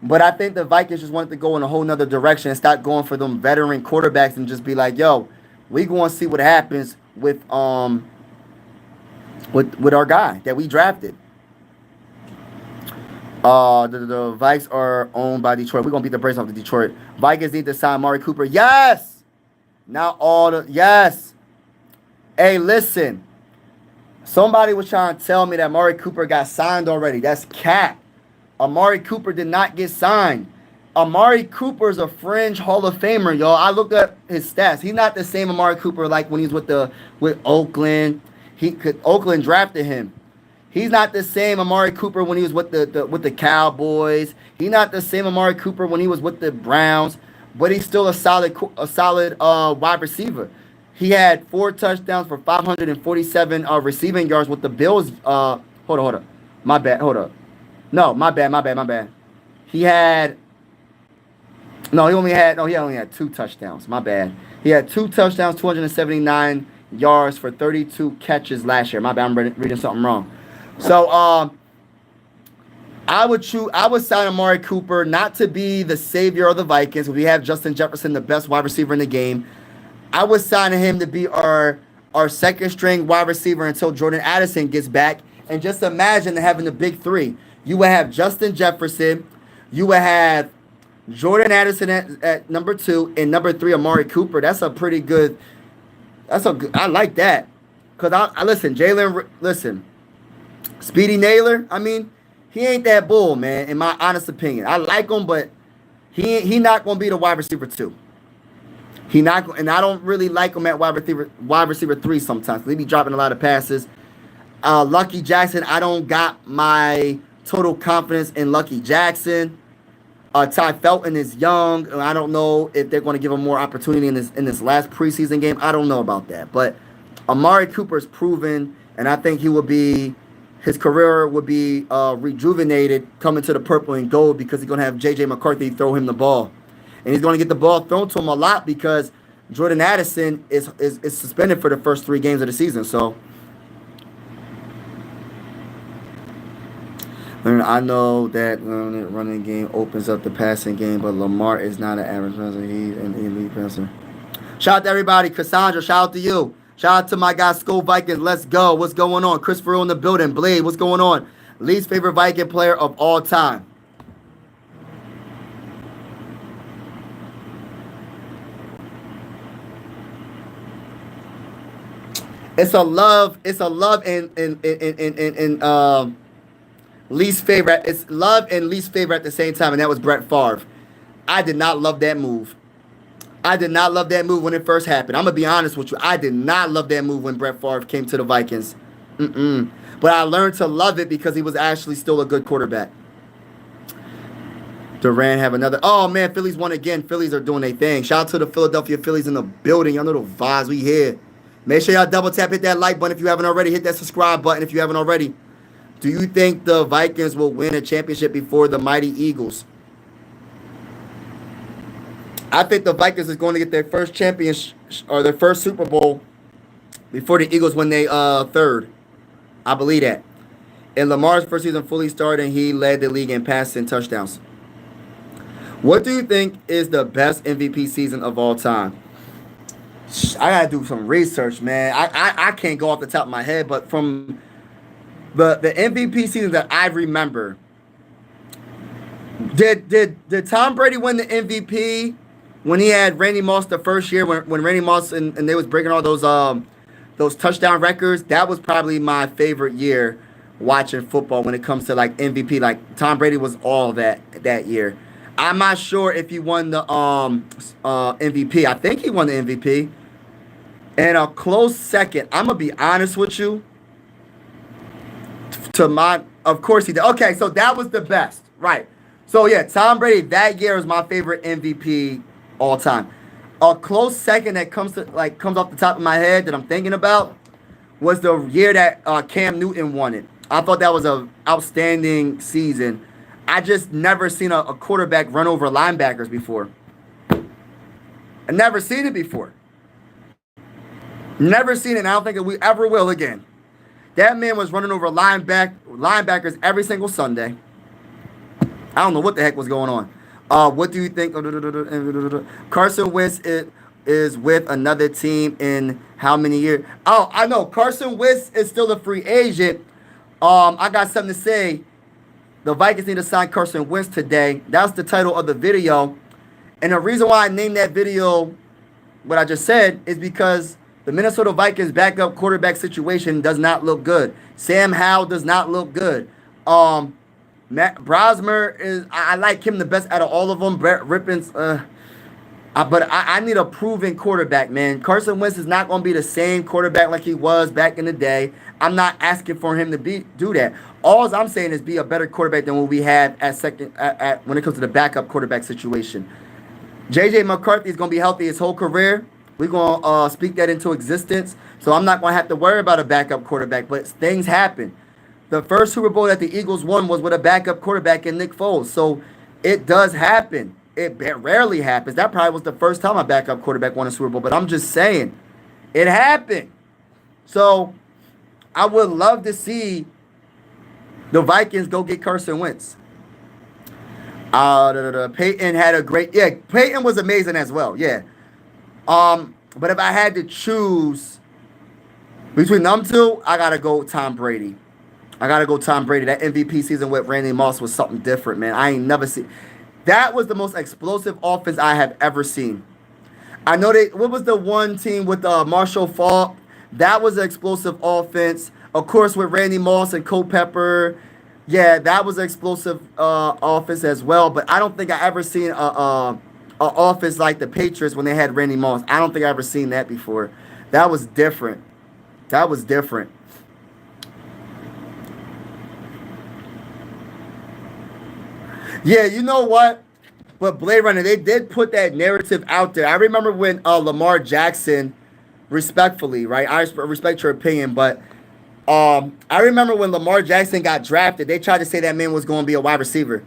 but I think the Vikings just wanted to go in a whole nother direction and start going for them veteran quarterbacks and just be like, yo, we going to see what happens with our guy that we drafted. The Vikes are owned by Detroit. We're going to beat the brakes off the Detroit. Vikings need to sign Amari Cooper. Yes! Yes! Hey, listen. Somebody was trying to tell me that Amari Cooper got signed already. That's cap. Amari Cooper did not get signed. Amari Cooper is a fringe Hall of Famer, y'all. I looked at his stats. He's not the same Amari Cooper like when he's with Oakland. Oakland drafted him. He's not the same Amari Cooper when he was with the Cowboys. He's not the same Amari Cooper when he was with the Browns. But he's still a solid wide receiver. He had 4 touchdowns for 547 receiving yards with the Bills. Hold on. My bad. Hold up. No, my bad. He only had 2 touchdowns. My bad. He had 2 touchdowns, 279 yards for 32 catches last year. My bad. I'm reading something wrong. So I would sign Amari Cooper not to be the savior of the Vikings. We have Justin Jefferson, the best wide receiver in the game. I would sign him to be our second string wide receiver until Jordan Addison gets back. And just imagine having the big 3. You would have Justin Jefferson. You would have Jordan Addison at number 2 and number 3 Amari Cooper. That's a pretty good. I like that. Because listen. Speedy Naylor, I mean, he ain't that bull, man, in my honest opinion. I like him, but he not going to be the wide receiver 2. And I don't really like him at wide receiver 3 sometimes. He be dropping a lot of passes. Lucky Jackson, I don't got my total confidence in Lucky Jackson. Ty Felton is young. I don't know if they're going to give him more opportunity in this last preseason game. I don't know about that. But Amari Cooper's proven, and I think he will be his career would be rejuvenated coming to the purple and gold because he's going to have J.J. McCarthy throw him the ball. And he's going to get the ball thrown to him a lot because Jordan Addison is suspended for the first 3 games of the season. So I know that running game opens up the passing game, but Lamar is not an average passer. He's an elite passer. Shout out to everybody. Cassandra, shout out to you. Shout out to my guy, Skull Vikings. Let's go. What's going on? Christopher in the building. Blade, what's going on? Least favorite Viking player of all time. It's a love and least favorite. It's love and least favorite at the same time, and that was Brett Favre. I did not love that move. I did not love that move when it first happened. I'm going to be honest with you. I did not love that move when Brett Favre came to the Vikings. But I learned to love it because he was actually still a good quarterback. Durant have another. Oh, man, Phillies won again. Phillies are doing their thing. Shout out to the Philadelphia Phillies in the building. Y'all know the vibes. We here. Make sure y'all double tap, hit that like button if you haven't already. Hit that subscribe button if you haven't already. Do you think the Vikings will win a championship before the mighty Eagles? I think the Vikings is going to get their first championship or their first Super Bowl before the Eagles win their third. I believe that. In Lamar's first season fully started, he led the league in passing touchdowns. What do you think is the best MVP season of all time? I gotta do some research, man. I can't go off the top of my head, but from the MVP season that I remember, did Tom Brady win the MVP when he had Randy Moss the first year when Randy Moss and they was breaking all those touchdown records? That was probably my favorite year watching football when it comes to like MVP. Like Tom Brady was all that year. I'm not sure if he won the MVP. I think he won the MVP. And a close second, I'm going to be honest with you. Of course he did. Okay, so that was the best. Right. So, yeah, Tom Brady that year is my favorite MVP all time. A close second that comes off the top of my head that I'm thinking about was the year that Cam Newton won it. I thought that was an outstanding season. I just never seen a quarterback run over linebackers before. I never seen it before. Never seen it, and I don't think we ever will again. That man was running over linebackers every single Sunday. I don't know what the heck was going on. What do you think? Carson Wentz is with another team in how many years? Oh, I know. Carson Wentz is still a free agent. I got something to say. The Vikings need to sign Carson Wentz today. That's the title of the video. And the reason why I named that video what I just said is because the Minnesota Vikings backup quarterback situation does not look good. Sam Howell does not look good. Matt Brosmer is, I like him the best out of all of them. Brett Rippon's, but I need a proven quarterback, man. Carson Wentz is not going to be the same quarterback like he was back in the day. I'm not asking for him to do that. All I'm saying is be a better quarterback than what we have when it comes to the backup quarterback situation. J.J. McCarthy is going to be healthy his whole career. We're going to speak that into existence. So I'm not going to have to worry about a backup quarterback. But things happen. The first Super Bowl that the Eagles won was with a backup quarterback in Nick Foles. So it does happen. It rarely happens. That probably was the first time a backup quarterback won a Super Bowl. But I'm just saying, it happened. So I would love to see the Vikings go get Carson Wentz. Peyton had a great... Yeah, Peyton was amazing as well. Yeah. But if I had to choose between them two, I gotta go Tom Brady. That MVP season with Randy Moss was something different, man. I ain't never seen. That was the most explosive offense I have ever seen. I know what was the one team with Marshall Faulk? That was an explosive offense. Of course, with Randy Moss and Culpepper. Yeah, that was an explosive offense as well. But I don't think I ever seen a offense like the Patriots when they had Randy Moss. I don't think I ever seen that before. That was different. Yeah, you know what? But Blade Runner, they did put that narrative out there. I remember when Lamar Jackson, respectfully, right? I respect your opinion, but I remember when Lamar Jackson got drafted, they tried to say that man was going to be a wide receiver.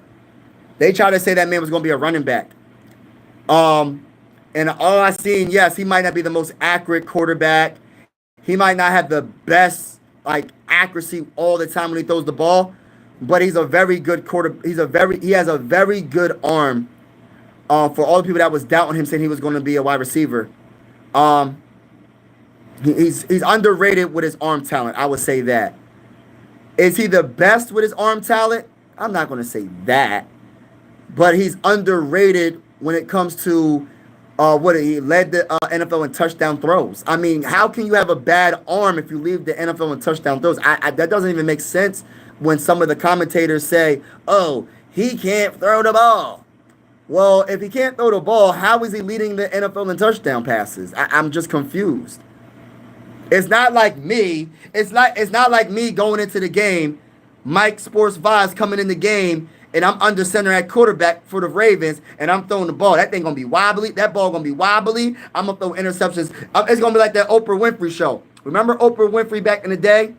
They tried to say that man was going to be a running back. And all I seen, yes, he might not be the most accurate quarterback. He might not have the best like accuracy all the time when he throws the ball, but he's a very good quarter. He has a very good arm. For all the people that was doubting him, saying he was going to be a wide receiver, um, he's underrated with his arm talent. I would say that. Is he the best with his arm talent? I'm not going to say that, but he's underrated when it comes to what he led the NFL in touchdown throws. I mean, how can you have a bad arm if you lead the NFL in touchdown throws? That doesn't even make sense when some of the commentators say, "Oh, he can't throw the ball." Well, if he can't throw the ball, how is he leading the NFL in touchdown passes? I'm just confused. It's not like me. It's not like me going into the game. Mike Sports Vibes coming in the game, and I'm under center at quarterback for the Ravens, and I'm throwing the ball. That thing gonna be wobbly. That ball gonna be wobbly. I'm gonna throw interceptions. It's gonna be like that Oprah Winfrey show. Remember Oprah Winfrey back in the day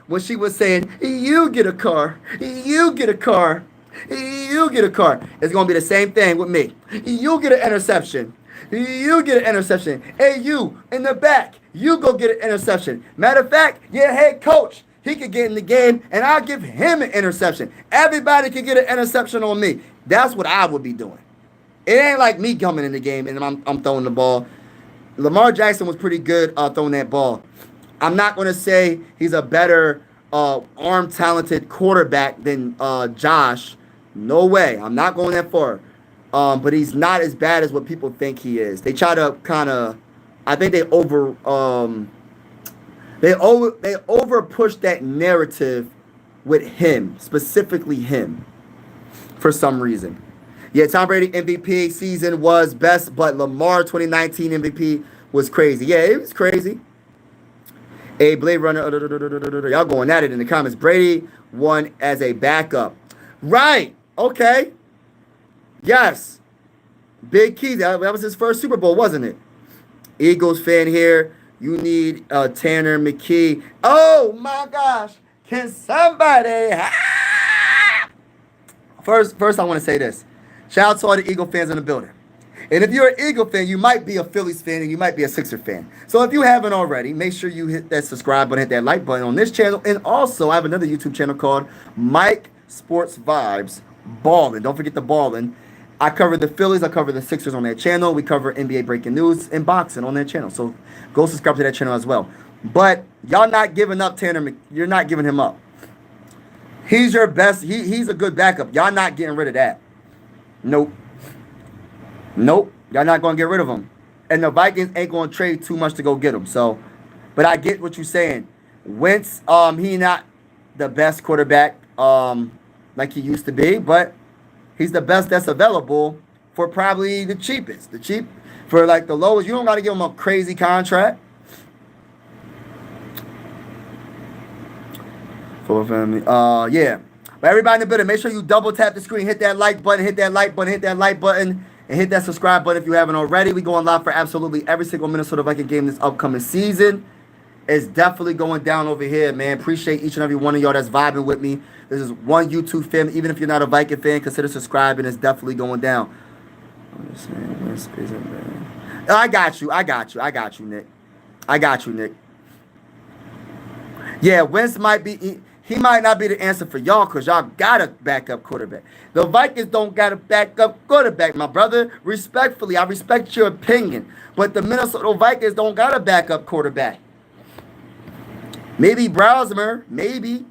when she was saying, "You get a car. You get a car. You get a car." It's gonna be the same thing with me. You get an interception. You get an interception. Hey, you in the back. You go get an interception. Matter of fact, your head coach, he could get in the game, and I'll give him an interception. Everybody could get an interception on me. That's what I would be doing. It ain't like me coming in the game and I'm throwing the ball. Lamar Jackson was pretty good throwing that ball. I'm not going to say he's a better arm-talented quarterback than Josh. No way. I'm not going that far. But he's not as bad as what people think he is. They try to kind of, I think they over push that narrative with him, specifically him, for some reason. Yeah, Tom Brady MVP season was best, but Lamar 2019 MVP was crazy. Yeah, it was crazy. A Blade Runner, y'all going at it in the comments. Brady won as a backup. Right. Okay. Yes. Big Key. That was his first Super Bowl, wasn't it? Eagles fan here. You need Tanner McKee. Oh my gosh. Can somebody? First, I want to say this. Shout out to all the Eagle fans in the building. And if you're an Eagle fan, you might be a Phillies fan and you might be a Sixer fan. So if you haven't already, make sure you hit that subscribe button, hit that like button on this channel. And also, I have another YouTube channel called Mike Sports Vibes Ballin'. Don't forget the ballin'. I cover the Phillies. I cover the Sixers on that channel. We cover NBA breaking news and boxing on that channel. So go subscribe to that channel as well. But y'all not giving up Tanner. You're not giving him up. He's your best. He's a good backup. Y'all not getting rid of that. Nope. Y'all not going to get rid of him. And the Vikings ain't going to trade too much to go get him. So, but I get what you're saying. Wentz, he not the best quarterback like he used to be, but he's the best that's available for probably the cheapest. For like the lowest. You don't got to give him a crazy contract. For family. Yeah. But everybody in the building, make sure you double tap the screen, hit that like button, hit that like button, and hit that subscribe button if you haven't already. We going live for absolutely every single Minnesota Viking game this upcoming season. It's definitely going down over here, man. Appreciate each and every one of y'all that's vibing with me. This is one YouTube fan. Even if you're not a Viking fan, consider subscribing. It's definitely going down. I got you, Nick. Yeah, Wentz might be... He might not be the answer for y'all because y'all got a backup quarterback. The Vikings don't got a backup quarterback, my brother. Respectfully, I respect your opinion. But the Minnesota Vikings don't got a backup quarterback. Maybe Browser. Maybe.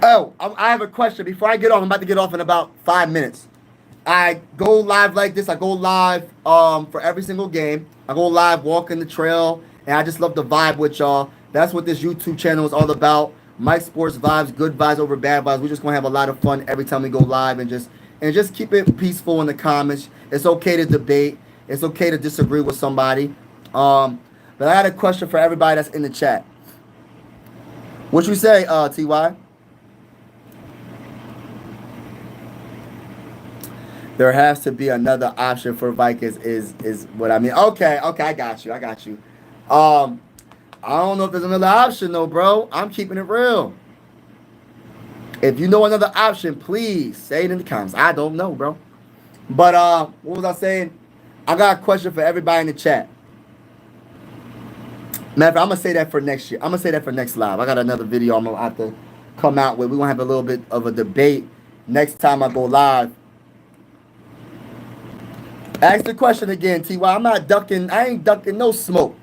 Oh, I have a question. Before I get off, I'm about to get off in about 5 minutes. I go live like this. I go live for every single game. I go live walking the trail, and I just love the vibe with y'all. That's what this YouTube channel is all about. Mike Sports Vibes, good vibes over bad vibes. We're just gonna have a lot of fun every time we go live, and just keep it peaceful in the comments. It's okay to debate. It's okay to disagree with somebody. But I had a question for everybody that's in the chat. What you say, Ty? There has to be another option for Vikings is what I mean. Okay, I got you. I don't know if there's another option though, bro. I'm keeping it real. If you know another option, please say it in the comments. I don't know, bro. But what was I saying? I got a question for everybody in the chat. Matter of fact, I'm gonna say that for next year. I'm gonna say that for next live. I got another video I'm gonna have to come out with. We're gonna have a little bit of a debate next time I go live. Ask the question again, T.Y. I'm not ducking. I ain't ducking no smoke.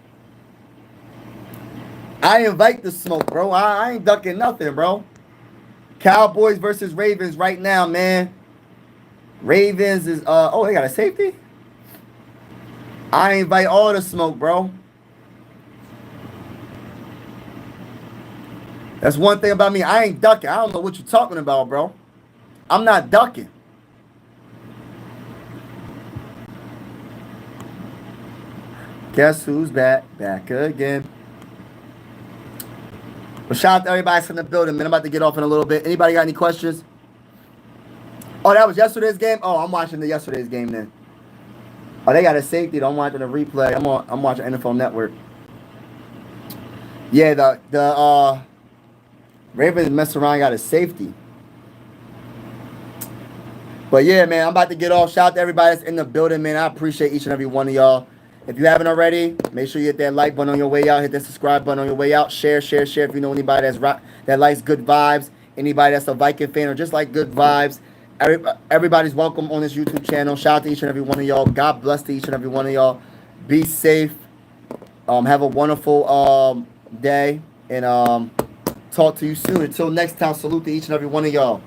I invite the smoke, bro. I ain't ducking nothing, bro. Cowboys versus Ravens right now, man. Ravens is oh, they got a safety? I invite all the smoke, bro. That's one thing about me. I ain't ducking. I don't know what you're talking about, bro. I'm not ducking. Guess who's back? Back again. Well, shout out to everybody that's in the building, man. I'm about to get off in a little bit. Anybody got any questions? Oh, that was yesterday's game? Oh, I'm watching the yesterday's game then. Oh, they got a safety. I'm watching the replay. I'm watching NFL Network. Yeah, the Ravens messed around, got a safety. But yeah, man, I'm about to get off. Shout out to everybody that's in the building, man. I appreciate each and every one of y'all. If you haven't already, make sure you hit that like button on your way out. Hit that subscribe button on your way out. Share. If you know anybody that likes good vibes, anybody that's a Viking fan or just like good vibes, everybody's welcome on this YouTube channel. Shout out to each and every one of y'all. God bless to each and every one of y'all. Be safe. Have a wonderful day, and talk to you soon. Until next time, salute to each and every one of y'all.